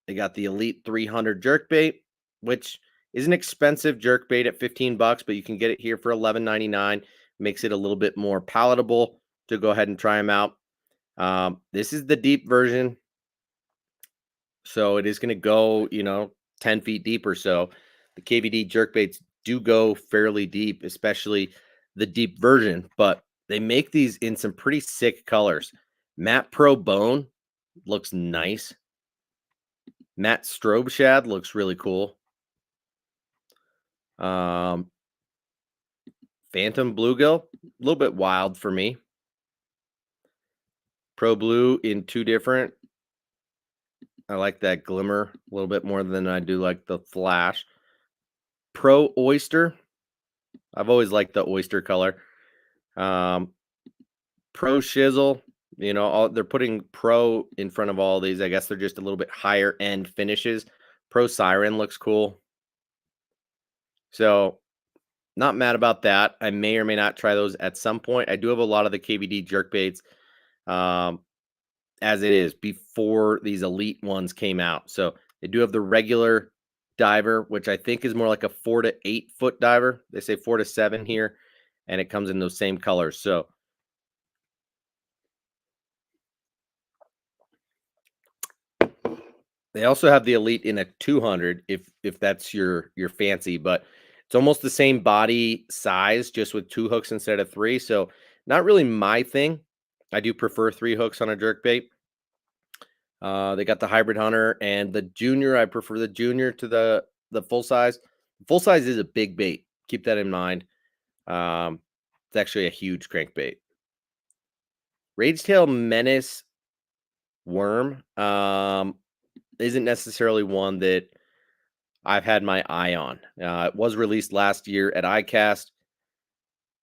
They got the Elite 300 jerkbait, which is an expensive jerkbait at $15, but you can get it here for $11.99. Makes it a little bit more palatable to go ahead and try them out. This is the deep version. So it is going to go, 10 feet deep or so. The KVD jerkbaits do go fairly deep, especially the deep version, but they make these in some pretty sick colors. Matte Pro Bone looks nice. Matte Strobe Shad looks really cool. Phantom Bluegill, a little bit wild for me. Pro Blue in 2 different. I like that glimmer a little bit more than I do like the flash. Pro Oyster. I've always liked the oyster color. Pro Shizzle. They're putting Pro in front of all these. I guess they're just a little bit higher end finishes. Pro Siren looks cool. So not mad about that. I may or may not try those at some point. I do have a lot of the KVD jerkbaits as it is before these elite ones came out. So they do have the regular diver, which I think is more like a 4 to 8 foot diver. They say 4 to 7 here, and it comes in those same colors. So they also have the Elite in a 200 if that's your fancy, but it's almost the same body size, just with 2 hooks instead of 3. So not really my thing. I do prefer 3 hooks on a jerkbait. They got the Hybrid Hunter and the Junior. I prefer the Junior to the full size. Full size is a big bait. Keep that in mind. It's actually a huge crankbait. Ragetail Menace worm isn't necessarily one that I've had my eye on. It was released last year at ICAST.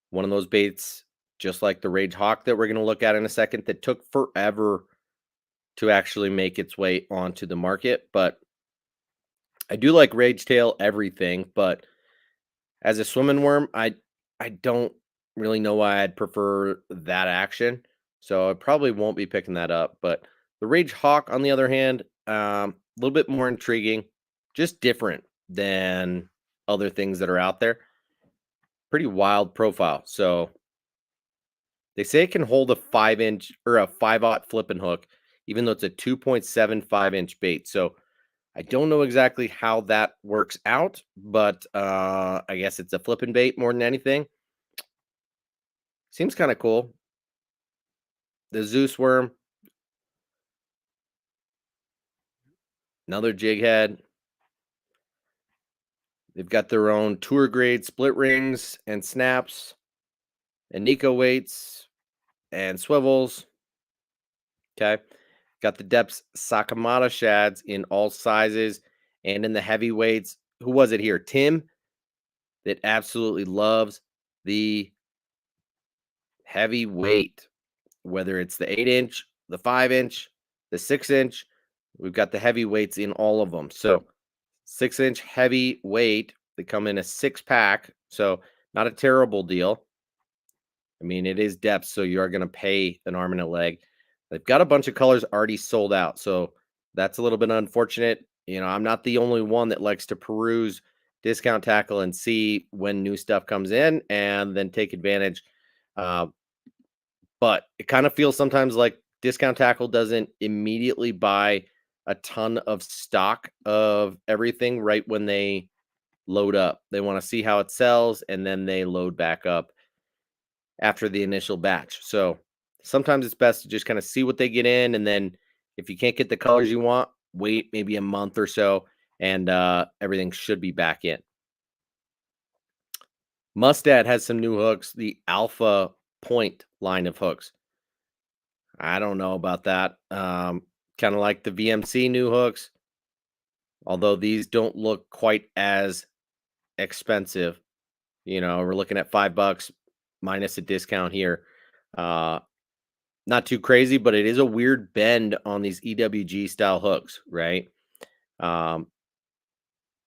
One of those baits, just like the Rage Hawk that we're going to look at in a second, that took forever to actually make its way onto the market. But I do like Ragetail everything, but as a swimming worm, I don't really know why I'd prefer that action. So I probably won't be picking that up. But the Rage Hawk, on the other hand, a little bit more intriguing, just different than other things that are out there. Pretty wild profile. So they say it can hold a 5-inch or a 5/0 flipping hook, even though it's a 2.75-inch bait. So I don't know exactly how that works out, but I guess it's a flipping bait more than anything. Seems kind of cool. The Zeus worm, another jig head. They've got their own tour grade split rings and snaps, and Nico weights and swivels. Okay. Got the Depths Sakamata shads in all sizes and in the heavyweights. Who was it here? Tim, that absolutely loves the heavyweight, whether it's the 8-inch, the 5-inch, the 6-inch. We've got the heavyweights in all of them. So 6-inch heavyweight, they come in a 6-pack. So not a terrible deal. I mean, it is Depth, so you are going to pay an arm and a leg. They've got a bunch of colors already sold out, so that's a little bit unfortunate. You know, I'm not the only one that likes to peruse Discount Tackle and see when new stuff comes in and then take advantage. Uh, but it kind of feels sometimes like Discount Tackle doesn't immediately buy a ton of stock of everything right when they load up. They want to see how it sells, and then they load back up after the initial batch. So sometimes it's best to just kind of see what they get in. And then if you can't get the colors you want, wait maybe a month or so, and everything should be back in. Mustad has some new hooks, the Alpha Point line of hooks. I don't know about that. Kind of like the VMC new hooks, although these don't look quite as expensive. You know, we're looking at $5 minus a discount here. Not too crazy, but it is a weird bend on these EWG style hooks, right? Um,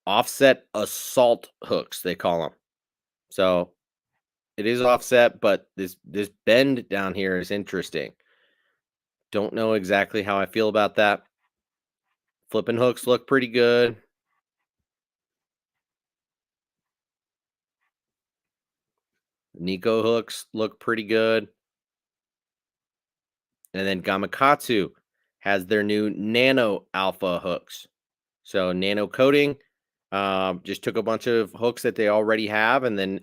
Offset assault hooks, they call them. So it is offset, but this bend down here is interesting. Don't know exactly how I feel about that. Flipping hooks look pretty good. Nico hooks look pretty good. And then Gamakatsu has their new Nano Alpha hooks. So nano coating, just took a bunch of hooks that they already have and then,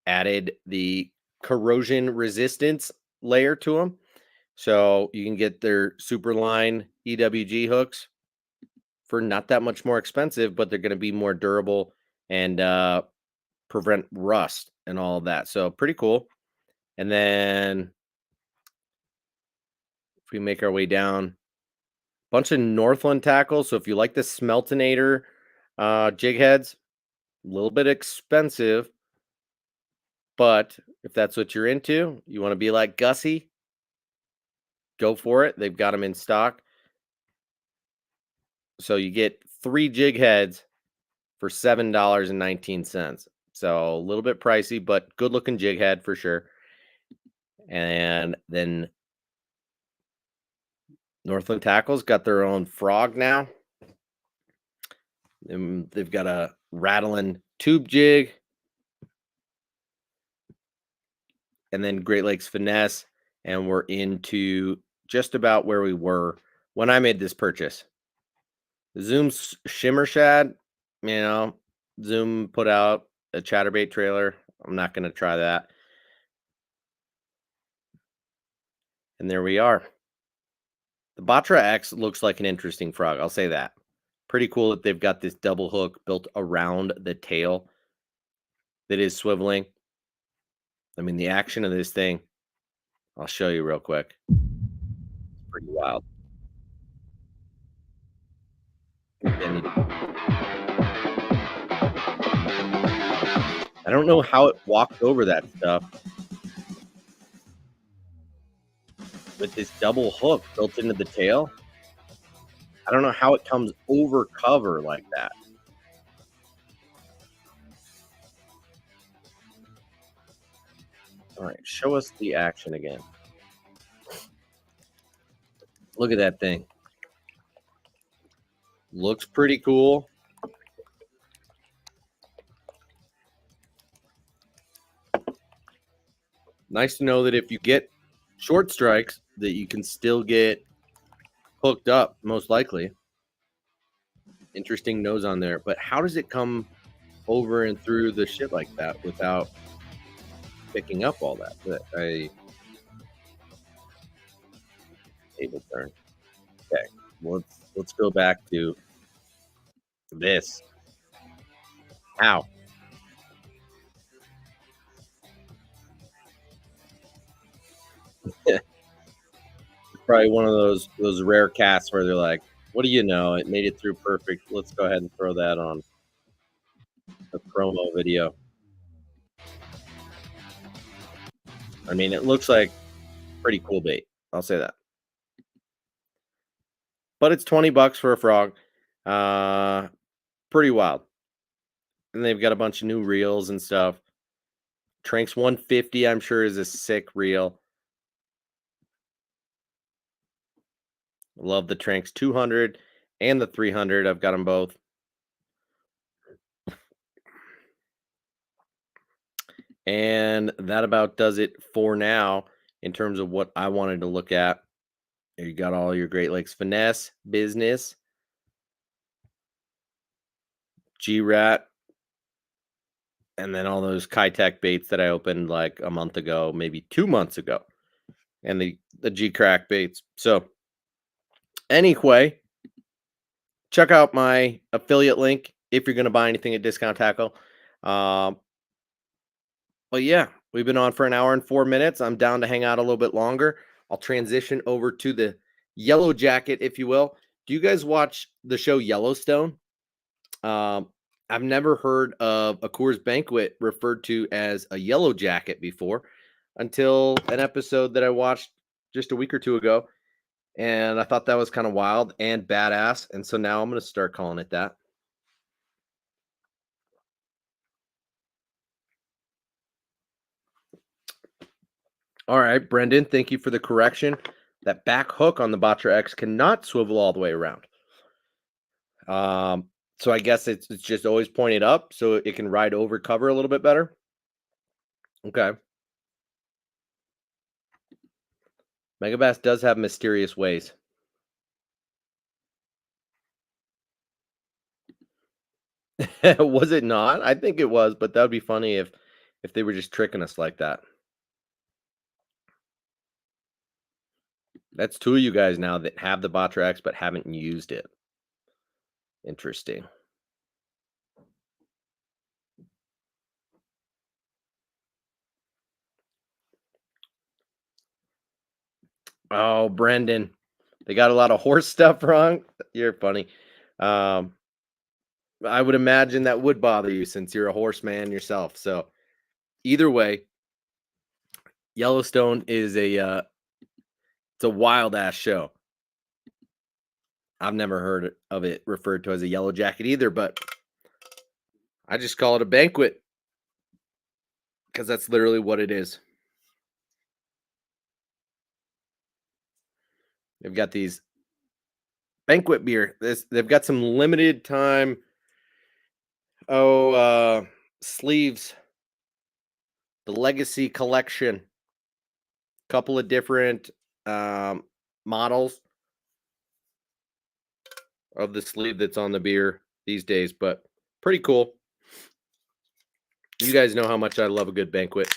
added the corrosion resistance layer to them. So you can get their Superline EWG hooks for not that much more expensive, but they're going to be more durable and prevent rust and all of that. So pretty cool. And then if we make our way down, bunch of Northland tackles. So if you like the Smeltonator jig heads, a little bit expensive, but if that's what you're into, you want to be like Gussie, go for it. They've got them in stock. So you get 3 jig heads for $7.19. So a little bit pricey, but good looking jig head for sure. And then Northland Tackles got their own frog now. And they've got a rattling tube jig, and then Great Lakes finesse, and we're into just about where we were when I made this purchase. Zoom's Shimmer Shad, you know, Zoom put out a chatterbait trailer. I'm not going to try that. And there we are. The Batra X looks like an interesting frog. I'll say that. Pretty cool that they've got this double hook built around the tail that is swiveling. I mean, the action of this thing, I'll show you real quick. It's pretty wild. And I don't know how it walked over that stuff with this double hook built into the tail. I don't know how it comes over cover like that. All right, show us the action again. Look at that thing. Looks pretty cool. Nice to know that if you get short strikes, that you can still get hooked up, most likely. Interesting nose on there. But how does it come over and through the shit like that without picking up all that? Table turn. Okay, let's go back to this. How? Probably one of those rare casts where they're like, "What do you know? It made it through perfect. Let's go ahead and throw that on the promo video." I mean, it looks like pretty cool bait. I'll say that. But it's $20 for a frog. Pretty wild. And they've got a bunch of new reels and stuff. Tranks 150, I'm sure, is a sick reel. Love the Tranks 200 and the 300. I've got them both. And that about does it for now in terms of what I wanted to look at. You got all your Great Lakes finesse business, G-Rat, and then all those Kitech baits that I opened like a month ago, maybe 2 months ago, and the G-Crack baits. So anyway, check out my affiliate link if you're going to buy anything at Discount Tackle. But yeah, we've been on for an hour and 4 minutes. I'm down to hang out a little bit longer. I'll transition over to the Yellow Jacket, if you will. Do you guys watch the show Yellowstone? I've never heard of a Coors Banquet referred to as a Yellow Jacket before until an episode that I watched just a week or two ago. And I thought that was kind of wild and badass. And so now I'm going to start calling it that. All right, Brendan, thank you for the correction. That back hook on the Batra X cannot swivel all the way around. So I guess it's just always pointed up so it can ride over cover a little bit better. Okay. Megabass does have mysterious ways. Was it not? I think it was, but that would be funny if they were just tricking us like that. That's two of you guys now that have the Batra X but haven't used it. Interesting. Oh, Brendan. They got a lot of horse stuff wrong. You're funny. I would imagine that would bother you since you're a horseman yourself. So either way, Yellowstone is it's a wild ass show. I've never heard of it referred to as a Yellow Jacket either, but I just call it a banquet because that's literally what it is. They've got these banquet beer. They've got some limited time Oh, sleeves, the Legacy collection, couple of different um, models of the sleeve that's on the beer these days, but pretty cool. You guys know how much I love a good banquet,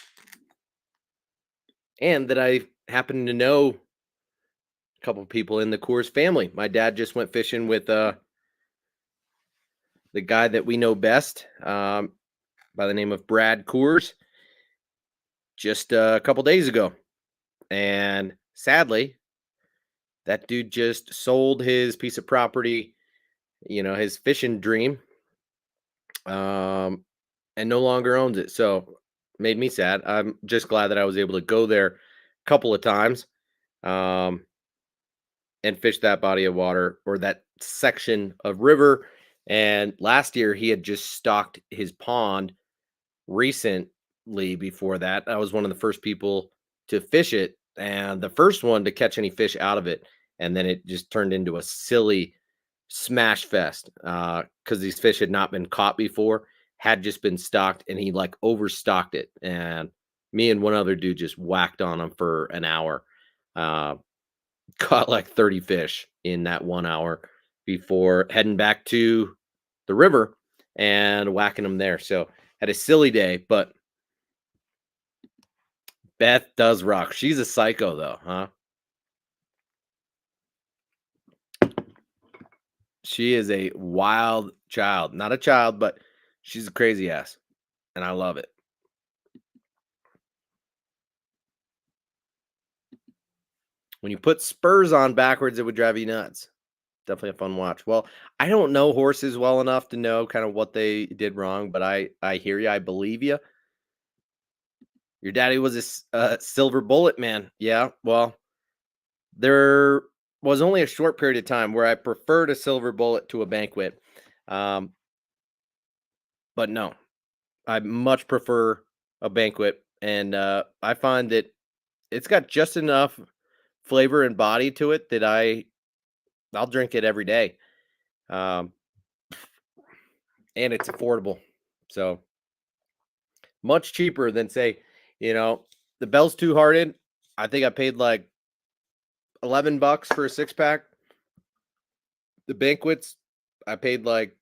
and that I happen to know a couple of people in the Coors family. My dad just went fishing with the guy that we know best, by the name of Brad Coors, just a couple days ago. And sadly, that dude just sold his piece of property, his fishing dream, um, and no longer owns it. So made me sad. I'm just glad that I was able to go there a couple of times, um, and fish that body of water or that section of river. And last year he had just stocked his pond recently. Before that, I was one of the first people to fish it and the first one to catch any fish out of it. And then it just turned into a silly smash fest because these fish had not been caught before, had just been stocked, and he like overstocked it. And me and one other dude just whacked on him for an hour. Uh, Caught like 30 fish in that 1 hour before heading back to the river and whacking them there. So had a silly day, but Beth does rock. She's a psycho though, huh? She is a wild child. Not a child, but she's a crazy ass. And I love it. When you put spurs on backwards, it would drive you nuts. Definitely a fun watch. Well, I don't know horses well enough to know kind of what they did wrong, but I hear you. I believe you. Your daddy was a silver bullet man. Yeah. Well, there was only a short period of time where I preferred a silver bullet to a banquet. Um, but no, I much prefer a banquet. And I find that it's got just enough flavor and body to it that I'll drink it every day. Um, and it's affordable. So much cheaper than say, you know, the Bell's Two Hearted. I think I paid like $11 for a 6 pack. The banquets, I paid like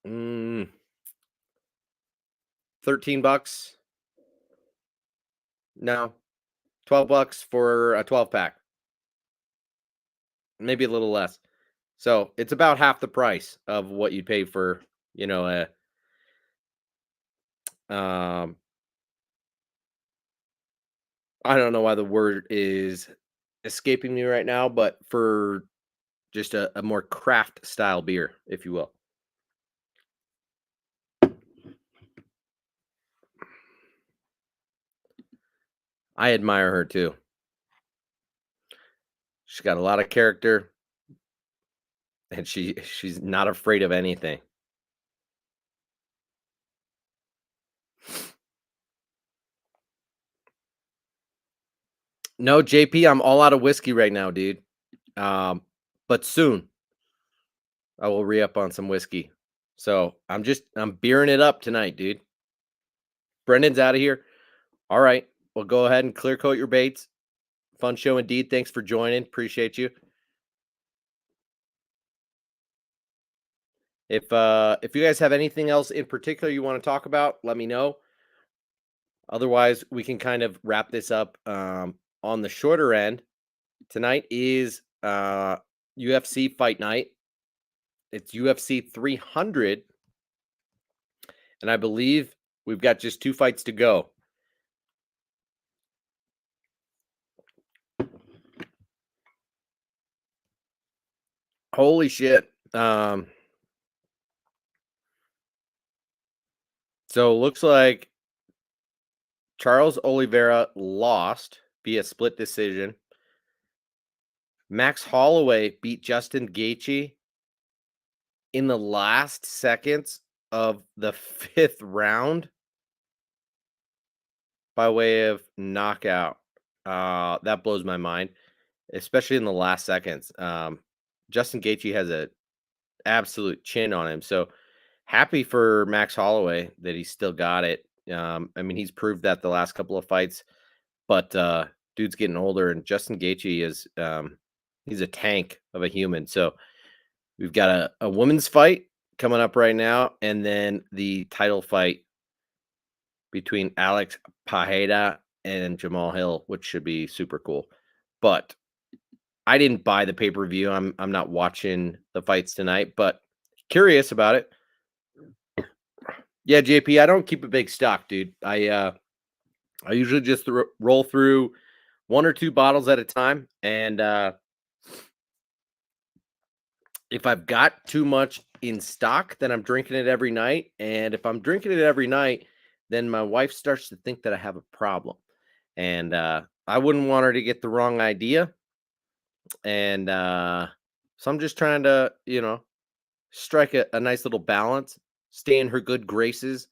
mm, $13. No, $12 for a 12 pack, maybe a little less. So it's about half the price of what you'd pay for, um, I don't know why the word is escaping me right now, but for just a more craft style beer, if you will. I admire her too. She's got a lot of character and she's not afraid of anything. No, JP, I'm all out of whiskey right now, dude. But soon I will re-up on some whiskey. So I'm beering it up tonight, dude. Brendan's out of here. All right. Well, go ahead and clear coat your baits. Fun show indeed. Thanks for joining. Appreciate you. If you guys have anything else in particular you want to talk about, let me know. Otherwise, we can kind of wrap this up on the shorter end. Tonight is UFC fight night. It's UFC 300, and I believe we've got just 2 fights to go. Holy shit. So looks like Charles Oliveira lost via split decision. Max Holloway beat Justin Gaethje in the last seconds of the 5th round by way of knockout. That blows my mind, especially in the last seconds. Justin Gaethje has a absolute chin on him. So Happy for Max Holloway that he still got it. I mean, he's proved that the last couple of fights, but dude's getting older, and Justin Gaethje is he's a tank of a human. So we've got a women's fight coming up right now, and then the title fight between Alex Pajeda and Jamal Hill, which should be super cool. But I didn't buy the pay-per-view. I'm not watching the fights tonight, but curious about it. Yeah, JP, I don't keep a big stock, dude. I usually just roll through one or two bottles at a time, and if I've got too much in stock, then I'm drinking it every night. And if I'm drinking it every night, then my wife starts to think that I have a problem, and I wouldn't want her to get the wrong idea. And so I'm just trying to, strike a nice little balance, stay in her good graces,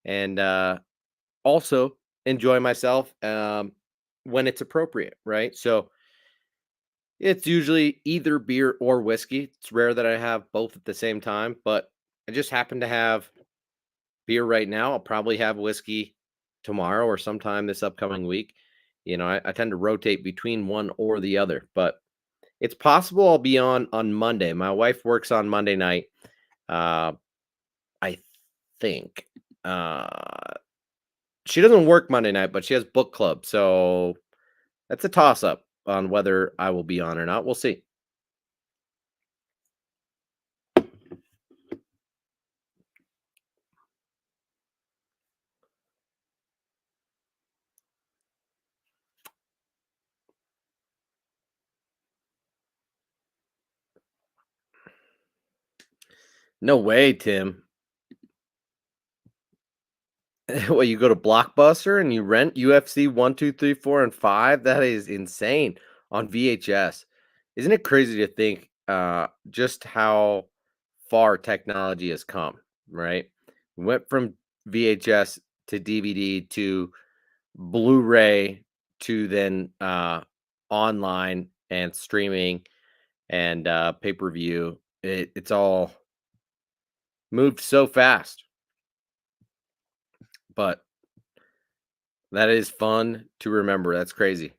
and also enjoy myself when it's appropriate, right? So it's usually either beer or whiskey. It's rare that I have both at the same time, but I just happen to have beer right now. I'll probably have whiskey tomorrow or sometime this upcoming week. I tend to rotate between one or the other, but it's possible I'll be on Monday. My wife works on Monday night. Uh, I think she doesn't work Monday night, but she has book club, so that's a toss up on whether I will be on or not. We'll see. No way, Tim. Well, you go to Blockbuster and you rent UFC 1, 2, 3, 4, and 5? That is insane on VHS. Isn't it crazy to think just how far technology has come, right? We went from VHS to DVD to Blu-ray to then online and streaming and pay-per-view. It's all moved so fast, but that is fun to remember. That's crazy.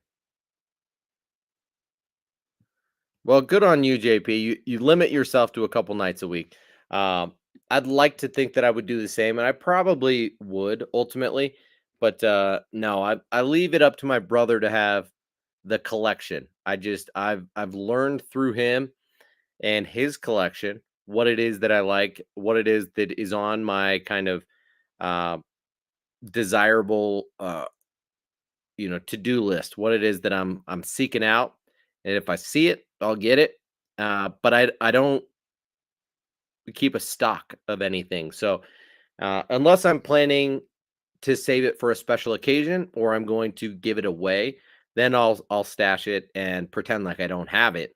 Well, good on you, JP. You limit yourself to a couple nights a week. Um, I'd like to think that I would do the same, and I probably would ultimately, but no, I leave it up to my brother to have the collection. I've learned through him and his collection what it is that I like, what it is that is on my kind of uh, desirable to-do list, what it is that I'm seeking out, and if I see it, I'll get it. But I don't keep a stock of anything. So unless I'm planning to save it for a special occasion or I'm going to give it away, then I'll stash it and pretend like I don't have it.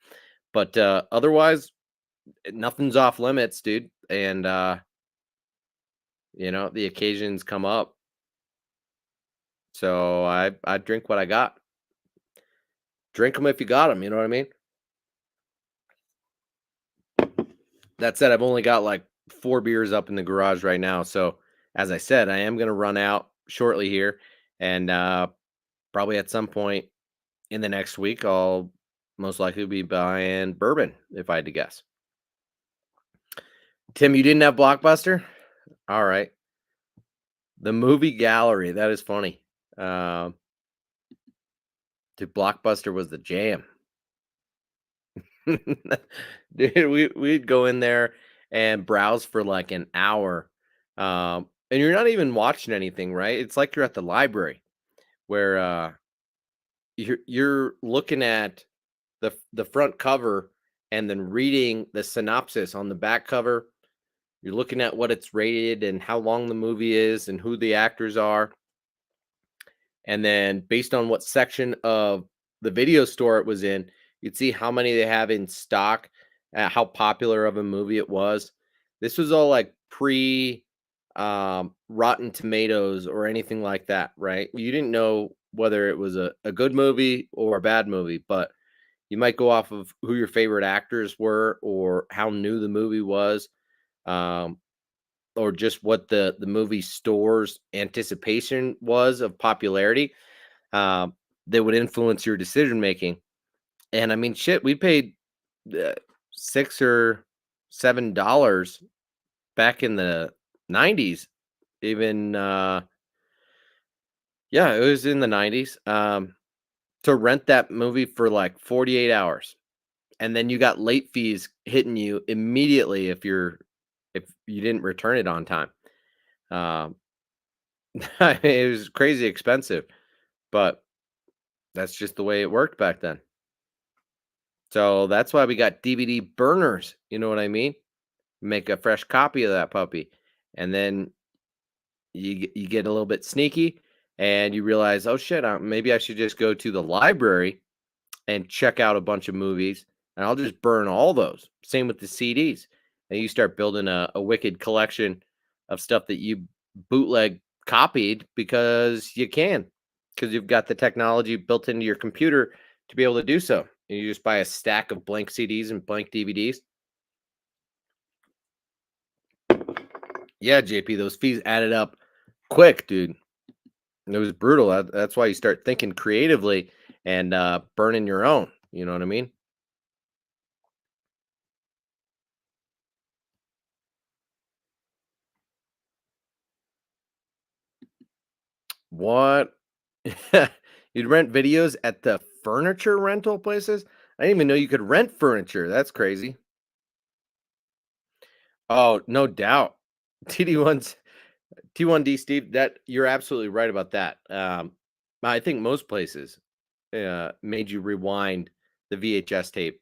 But otherwise, nothing's off limits, dude. And the occasions come up. So I drink what I got. Drink them if you got them, you know what I mean? That said, I've only got like 4 beers up in the garage right now, so, as I said, I am gonna run out shortly here, and, probably at some point in the next week, I'll most likely be buying bourbon, if I had to guess. Tim, you didn't have Blockbuster? Alright. The movie gallery, that is funny. Um, Dude, Blockbuster was the jam. Dude, we'd go in there and browse for like an hour. And you're not even watching anything, right? It's like you're at the library where you're looking at the front cover and then reading the synopsis on the back cover. You're looking at what it's rated and how long the movie is and who the actors are. And then based on what section of the video store it was in, you'd see how many they have in stock, how popular of a movie it was. This was all like pre Rotten Tomatoes or anything like that, right? You didn't know whether it was a good movie or a bad movie, but you might go off of who your favorite actors were or how new the movie was. Um, or just what the movie store's anticipation was of popularity, um, that would influence your decision making. And I mean, shit, we paid uh, $6 or $7 back in the '90s. Even yeah, it was in the '90s. To rent that movie for like 48 hours, and then you got late fees hitting you immediately if you didn't return it on time. Um, it was crazy expensive, but that's just the way it worked back then. So that's why we got DVD burners. You know what I mean? Make a fresh copy of that puppy, and then you get a little bit sneaky, and you realize, oh shit, maybe I should just go to the library and check out a bunch of movies, and I'll just burn all those. Same with the CDs, and you start building a wicked collection of stuff that you bootleg copied because you can, because you've got the technology built into your computer to be able to do so. And you just buy a stack of blank CDs and blank DVDs. Yeah, JP, those fees added up quick, dude. It was brutal. That's why you start thinking creatively and burning your own. You know what I mean? What? You'd rent videos at the furniture rental places? I didn't even know you could rent furniture. That's crazy. Oh, no doubt. TD1's T1D Steve, that you're absolutely right about that. I think most places made you rewind the VHS tape.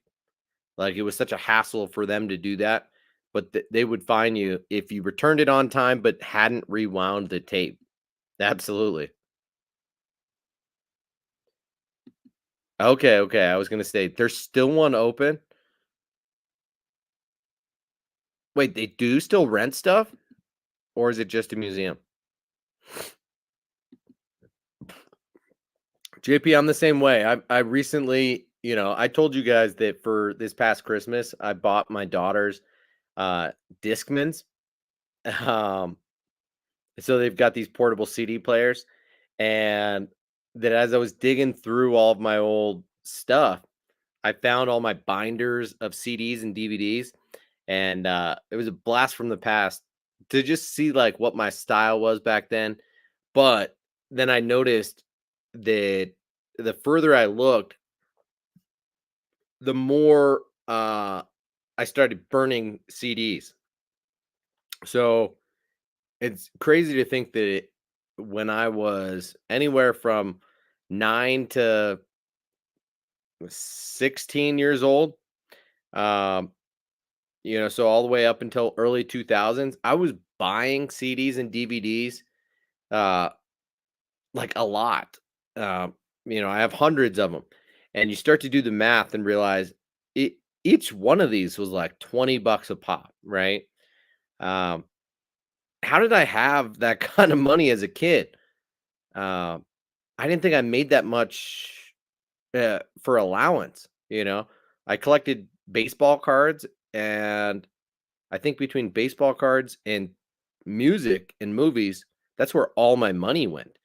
Like, it was such a hassle for them to do that, but they would fine you if you returned it on time but hadn't rewound the tape. Absolutely. Okay, okay. I was gonna say there's still one open. Wait, they do still rent stuff, or is it just a museum? JP, I'm the same way. I recently, I told you guys that for this past Christmas, I bought my daughter's uh Discmans. Um, so they've got these portable CD players, and that as I was digging through all of my old stuff, I found all my binders of CDs and DVDs, and it was a blast from the past to just see like what my style was back then. But then I noticed that the further I looked, the more I started burning CDs. So it's crazy to think that when I was anywhere from 9 to 16 years old, um, so all the way up until early 2000s, I was buying CDs and DVDs uh, like a lot. Um, I have hundreds of them, and you start to do the math and realize it, each one of these was like $20 a pop, right? Um, how did I have that kind of money as a kid? Um, I didn't think I made that much for allowance. I collected baseball cards, and I think between baseball cards and music and movies, that's where all my money went.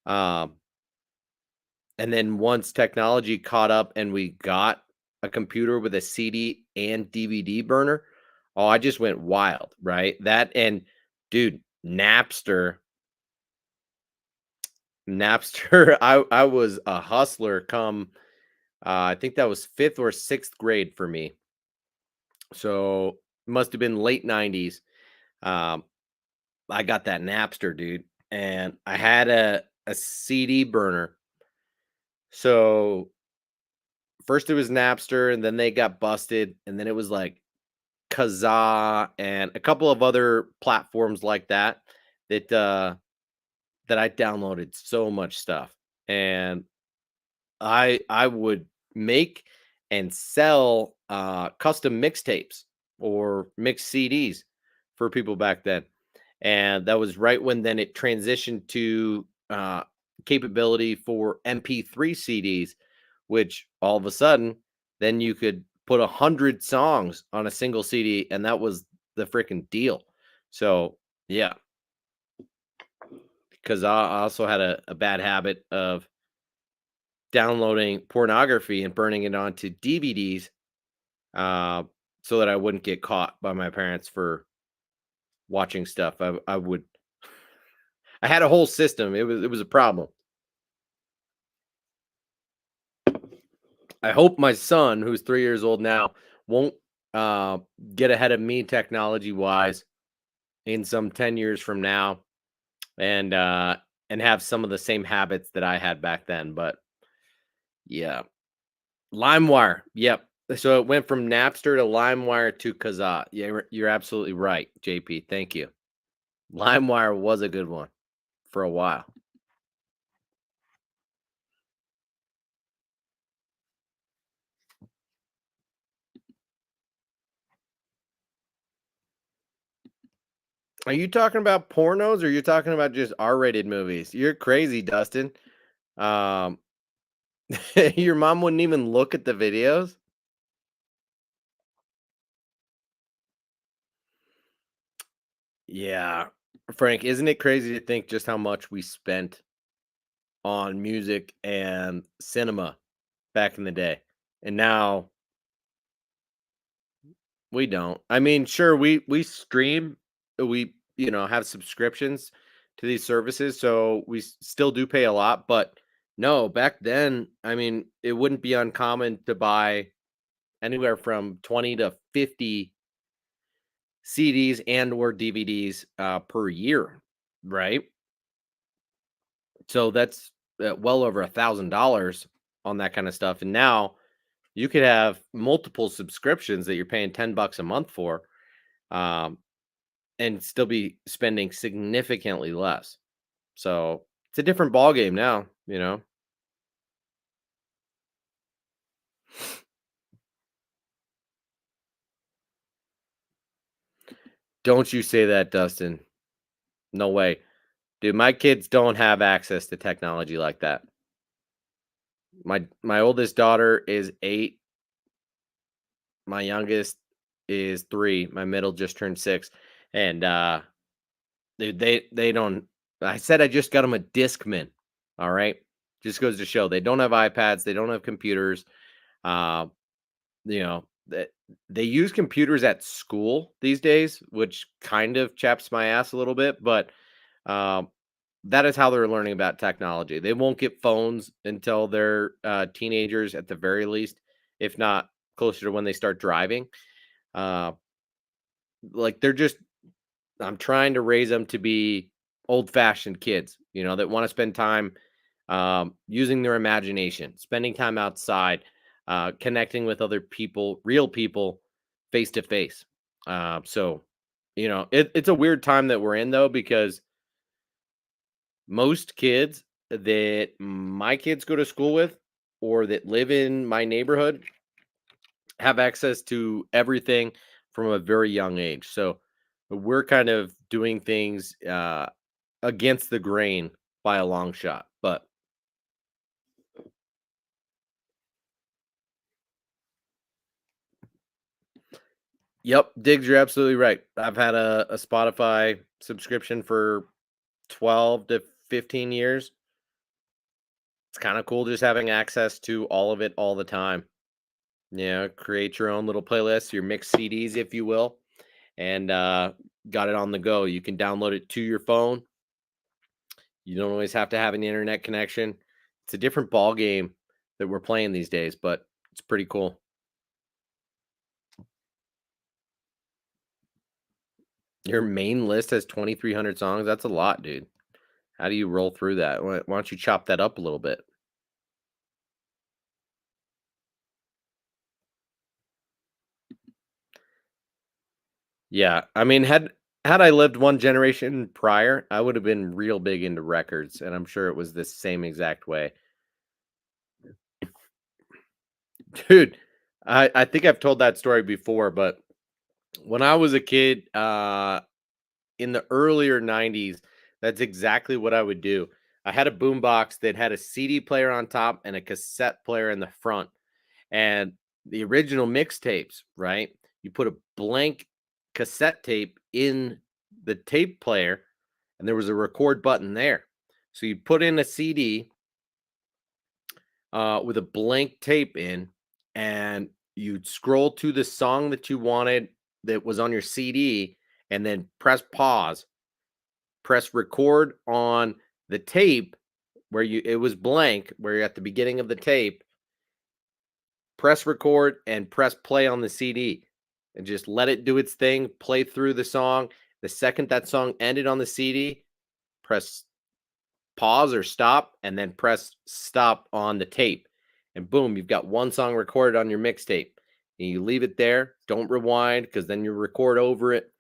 Um, and then once technology caught up and we got a computer with a CD and DVD burner, oh, I just went wild, right? That and dude, Napster, I was a hustler come I think that was 5th or 6th grade for me. So must have been late 90s. Um, I got that Napster, dude, and I had a CD burner. So first it was Napster, and then they got busted, and then it was like Kazaa and a couple of other platforms like that that that I downloaded so much stuff. And I would make and sell custom mixtapes or mixed CDs for people back then. And that was right when then it transitioned to capability for MP3 CDs, which all of a sudden then you could put 100 songs on a single CD, and that was the freaking deal. So Yeah, because I also had a bad habit of downloading pornography and burning it onto DVDs, uh, so that I wouldn't get caught by my parents for watching stuff. I would I had a whole system. It was a problem. I hope my son, who's 3 years old now, won't uh, get ahead of me technology wise in some 10 years from now, and have some of the same habits that I had back then. But yeah, LimeWire. Yep. So it went from Napster to LimeWire to Kazaa. Yeah, you're absolutely right, JP. Thank you. LimeWire was a good one for a while. Are you talking about pornos or you're talking about just R-rated movies? You're crazy, Dustin. Um, your mom wouldn't even look at the videos? Yeah. Frank, isn't it crazy to think just how much we spent on music and cinema back in the day? And now we don't. I mean, sure, we stream, we, have subscriptions to these services, so we still do pay a lot, but no, back then, I mean, it wouldn't be uncommon to buy anywhere from 20 to 50 CDs and or DVDs per year, right? So that's well over $1,000 on that kind of stuff. And now you could have multiple subscriptions that you're paying $10 a month for, um, and still be spending significantly less. So it's a different ball game now. Don't you say that, Dustin? No way, dude. My kids don't have access to technology like that. My oldest daughter is 8. My youngest is 3. My middle just turned 6, and dude, they don't. I said I just got them a Discman. All right, just goes to show they don't have iPads, they don't have computers. Uh, that they use computers at school these days, which kind of chaps my ass a little bit, but um, that is how they're learning about technology. They won't get phones until they're teenagers at the very least, if not closer to when they start driving. Uh, like they're just I'm trying to raise them to be old-fashioned kids, that wanna spend time, using their imagination, spending time outside, connecting with other people, real people, face to face. So, it's a weird time that we're in, though, because most kids that my kids go to school with or that live in my neighborhood have access to everything from a very young age. So we're kind of doing things against the grain by a long shot. But yep, Diggs, you're absolutely right. I've had a Spotify subscription for 12 to 15 years. It's kind of cool just having access to all of it all the time. Yeah, create your own little playlist, your mixed CDs, if you will, and got it on the go. You can download it to your phone. You don't always have to have an internet connection. It's a different ball game that we're playing these days, but it's pretty cool. Your main list has 2,300 songs. That's a lot, dude. How do you roll through that? Why don't you chop that up a little bit? Yeah, I mean, had I lived one generation prior, I would have been real big into records, and I'm sure it was the same exact way. Dude, I think I've told that story before, but when I was a kid, in the earlier 90s, that's exactly what I would do. I had a boombox that had a CD player on top and a cassette player in the front. And the original mixtapes, right? You put a blank cassette tape in the tape player, and there was a record button there. So you put in a CD with a blank tape in, and you'd scroll to the song that you wanted that was on your CD, and then press pause, press record on the tape where it was blank, where you're at the beginning of the tape, press record and press play on the CD and just let it do its thing, play through the song. The second that song ended on the CD, press pause or stop, and then press stop on the tape. And boom, you've got one song recorded on your mixtape. And you leave it there. Don't rewind, because then you record over it.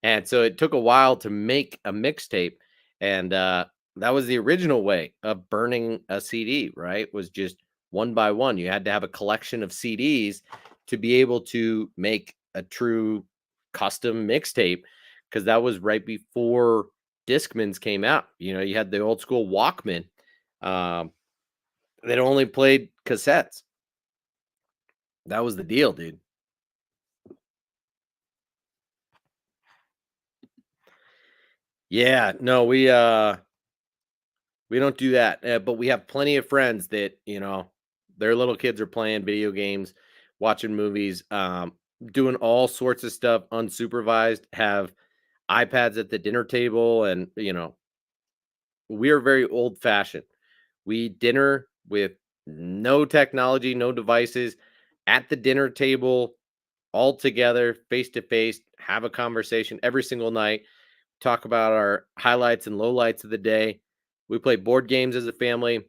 And so it took a while to make a mixtape. And that was the original way of burning a CD, right? Was just one by one. You had to have a collection of CDs to be able to make a true custom mixtape, because that was right before Discmans came out. You know, you had the old school Walkman that only played cassettes. That was the deal, dude. Yeah, no, we don't do that, but we have plenty of friends that, you know, their little kids are playing video games, watching movies, doing all sorts of stuff unsupervised, have iPads at the dinner table, and, you know, we are very old fashioned. We dinner with no technology, no devices, at the dinner table, all together, face to face, have a conversation every single night, talk about our highlights and lowlights of the day. We play board games as a family.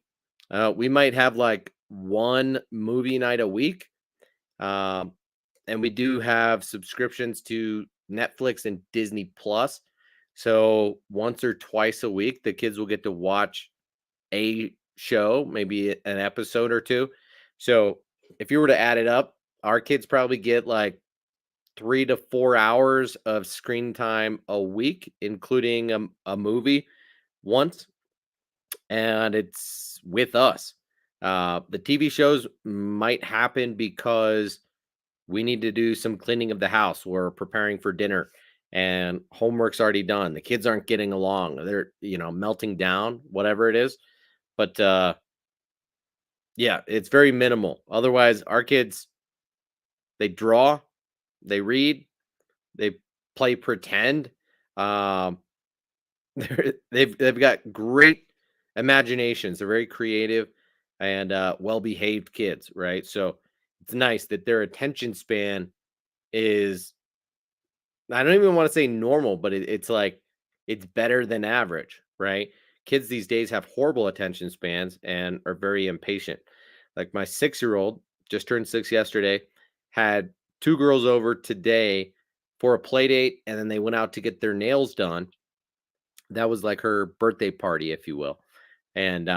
We might have like one movie night a week. Um, and we do have subscriptions to Netflix and Disney Plus. So once or twice a week, the kids will get to watch a show, maybe an episode or two. So if you were to add it up, our kids probably get like 3 to 4 hours of screen time a week, including a movie once, and it's with us. The TV shows might happen because we need to do some cleaning of the house. We're preparing for dinner and homework's already done. The kids aren't getting along. They're, you know, melting down, whatever it is. But yeah, it's very minimal. Otherwise, our kids, they draw, they read, they play pretend. Um, they've got great imaginations. They're very creative and well behaved kids, right? So it's nice that their attention span is, I don't even want to say normal, but it's like it's better than average, right? Kids these days have horrible attention spans and are very impatient. Like my 6-year-old just turned 6 yesterday, had two girls over today for a play date, and then they went out to get their nails done. That was like her birthday party, if you will. And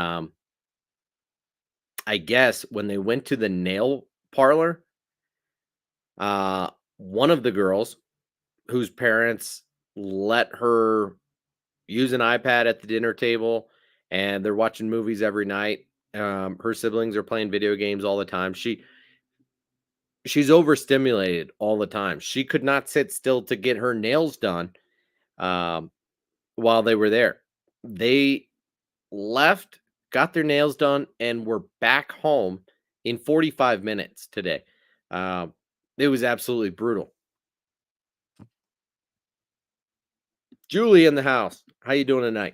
I guess when they went to the nail parlor, uh, one of the girls whose parents let her use an iPad at the dinner table, and they're watching movies every night. Her siblings are playing video games all the time. She's overstimulated all the time. She could not sit still to get her nails done um, while they were there. They left, got their nails done, and were back home in 45 minutes today. Um, it was absolutely brutal. Julie in the house. How you doing tonight?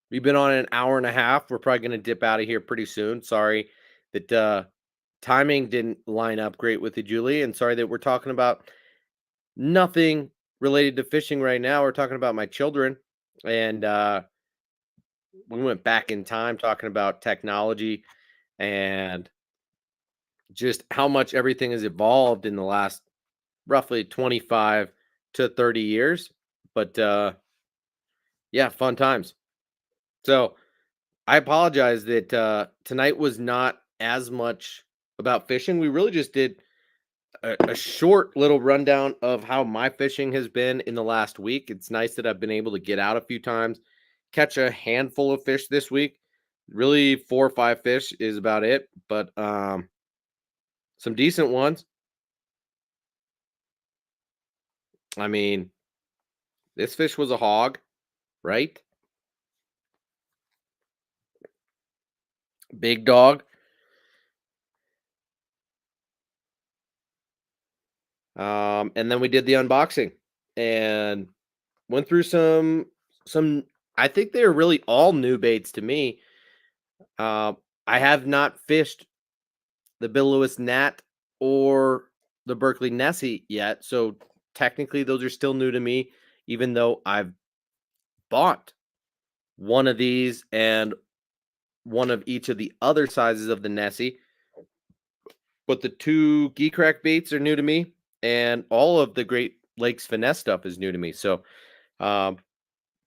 We've been on an hour and a half. We're probably going to dip out of here pretty soon. Sorry that timing didn't line up great with you, Julie, and sorry that we're talking about nothing related to fishing right now. We're talking about my children, and we went back in time talking about technology and just how much everything has evolved in the last roughly 25 to 30 years. But yeah, fun times. So I apologize that tonight was not as much about fishing. We really just did a short little rundown of how my fishing has been in the last week. It's nice that I've been able to get out a few times, catch a handful of fish this week. Really, 4 or 5 fish is about it, but some decent ones. I mean, this fish was a hog, right? Big dog. And then we did the unboxing and went through some. I think they are really all new baits to me. Uh, I have not fished the Bill Lewis Nat or the Berkeley Nessie yet, so technically those are still new to me. Even though I've bought one of these and one of each of the other sizes of the Nessie, but the two Geek Crack baits are new to me, and all of the Great Lakes finesse stuff is new to me. So, um,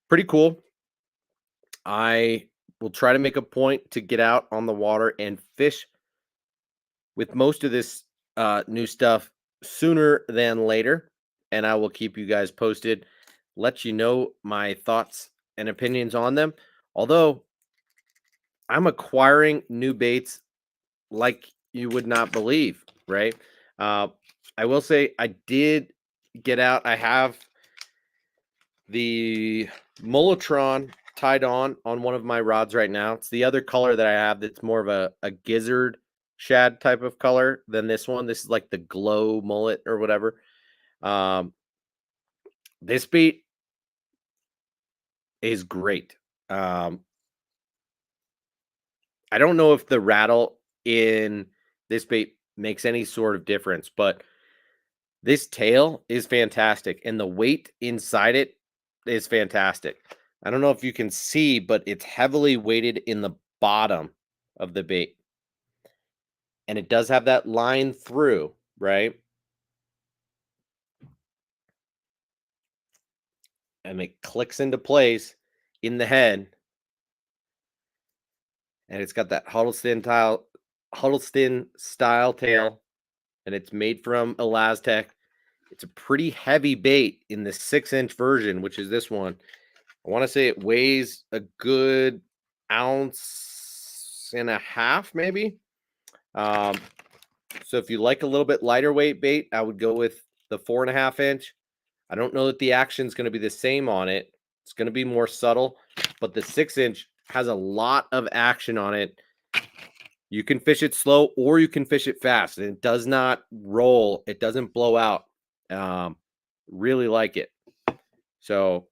pretty cool. I will try to make a point to get out on the water and fish with most of this new stuff sooner than later, and I will keep you guys posted, let you know my thoughts and opinions on them. Although I'm acquiring new baits like you would not believe, right? Uh, I will say I did get out. I have the Molotron tied on one of my rods right now. It's the other color that I have that's more of a gizzard shad type of color than this one. This is like the glow mullet or whatever. Um, this bait is great. Um, I don't know if the rattle in this bait makes any sort of difference, but this tail is fantastic, and the weight inside it is fantastic. I don't know if you can see, but it's heavily weighted in the bottom of the bait. And it does have that line through, right? And it clicks into place in the head. And it's got that Huddleston style tail, and it's made from Elastec. It's a pretty heavy bait in the 6-inch version, which is this one. I want to say it weighs a good ounce and a half, maybe. Um, so if you like a little bit lighter weight bait, I would go with the 4.5-inch. I don't know that the action is going to be the same on it. It's going to be more subtle, but the 6-inch has a lot of action on it. You can fish it slow or you can fish it fast, and it does not roll. It doesn't blow out. Really like it. So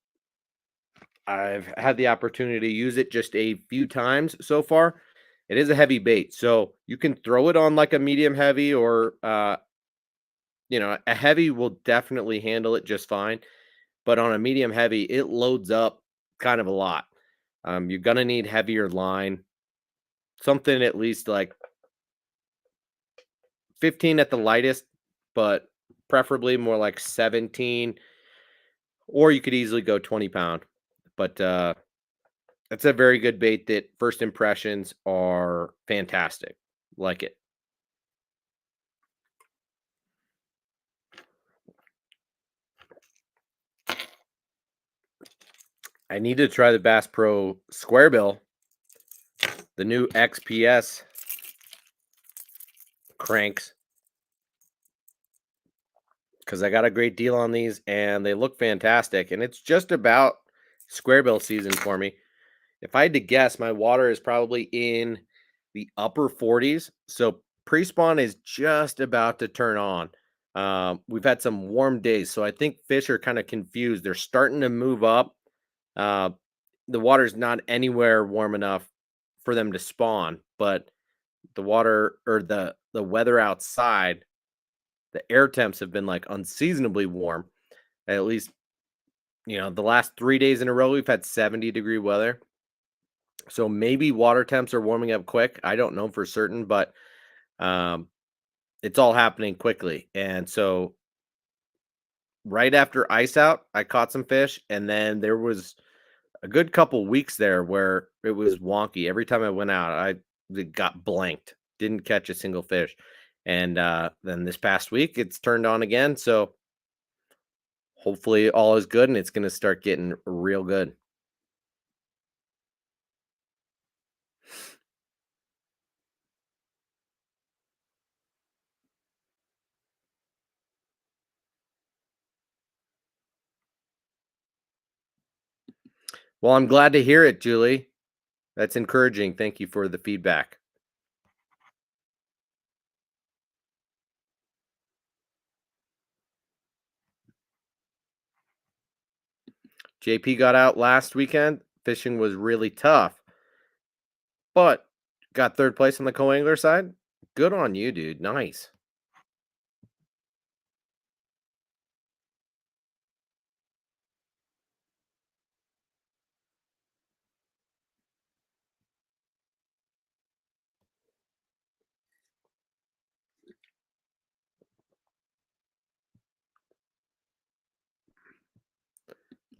I've had the opportunity to use it just a few times so far. It is a heavy bait, so you can throw it on like a medium heavy or a heavy will definitely handle it just fine. But on a medium heavy, it loads up kind of a lot. You're gonna need heavier line, something at least like 15 at the lightest, but preferably more like 17, or you could easily go 20 pound. But that's a very good bait that first impressions are fantastic. Like it. I need to try the Bass Pro Square Bill, the new XPS cranks, because I got a great deal on these and they look fantastic. And it's just about square bill season for me. If I had to guess, my water is probably in the upper 40s. So pre-spawn is just about to turn on. We've had some warm days, so I think fish are kind of confused. They're starting to move up. Uh, the water's not anywhere warm enough for them to spawn, but the water or the weather outside, the air temps have been like unseasonably warm. At least, the last 3 days in a row, we've had 70-degree weather. So maybe water temps are warming up quick. I don't know for certain, but um, it's all happening quickly. And so right after ice out, I caught some fish, and then there was a good couple weeks there where it was wonky. Every time I went out, I got blanked, didn't catch a single fish. And then this past week, it's turned on again. So hopefully all is good, and it's going to start getting real good. Well, I'm glad to hear it, Julie. That's encouraging. Thank you for the feedback. JP got out last weekend. Fishing was really tough, but got third place on the co-angler side. Good on you, dude. Nice.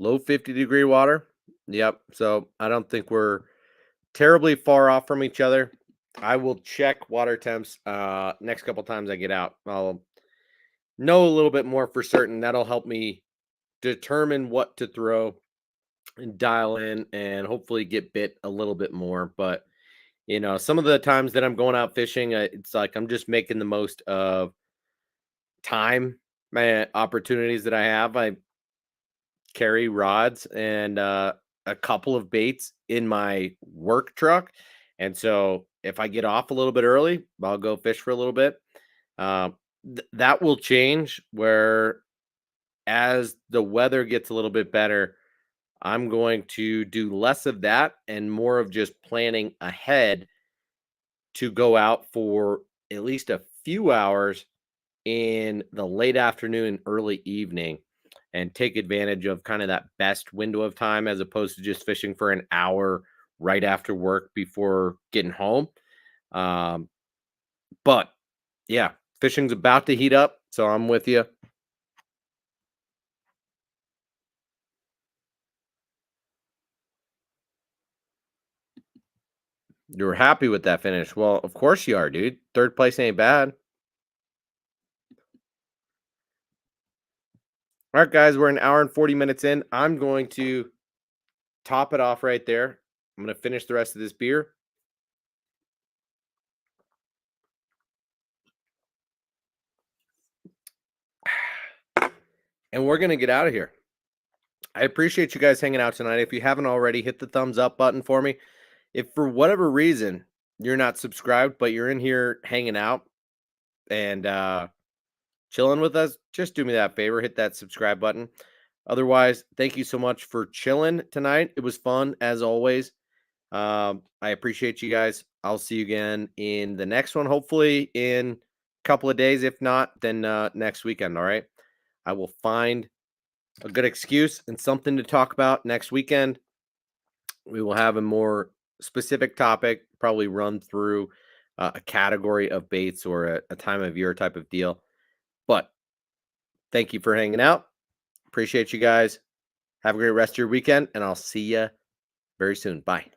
Low 50-degree water. Yep. So I don't think we're terribly far off from each other. I will check water temps next couple times I get out. I'll know a little bit more for certain. That'll help me determine what to throw and dial in and hopefully get bit a little bit more. But some of the times that I'm going out fishing, it's like I'm just making the most of time, my opportunities that I have. I carry rods and a couple of baits in my work truck. And so if I get off a little bit early, I'll go fish for a little bit. Uh, that will change where as the weather gets a little bit better, I'm going to do less of that and more of just planning ahead to go out for at least a few hours in the late afternoon and early evening and take advantage of kind of that best window of time as opposed to just fishing for an hour right after work before getting home. Um, but yeah, fishing's about to heat up, so I'm with you. You're happy with that finish. Well, of course you are, dude. Third place ain't bad. All right, guys, we're an hour and 40 minutes in. I'm going to top it off right there. I'm going to finish the rest of this beer. And we're going to get out of here. I appreciate you guys hanging out tonight. If you haven't already, hit the thumbs up button for me. If for whatever reason you're not subscribed, but you're in here hanging out and chilling with us, just do me that favor, hit that subscribe button. Otherwise, thank you so much for chilling tonight. It was fun as always. I appreciate you guys. I'll see you again in the next one, hopefully in a couple of days. If not, then next weekend. All right. I will find a good excuse and something to talk about next weekend. We will have a more specific topic, probably run through a category of baits or a time of year type of deal. But thank you for hanging out. Appreciate you guys. Have a great rest of your weekend, and I'll see you very soon. Bye.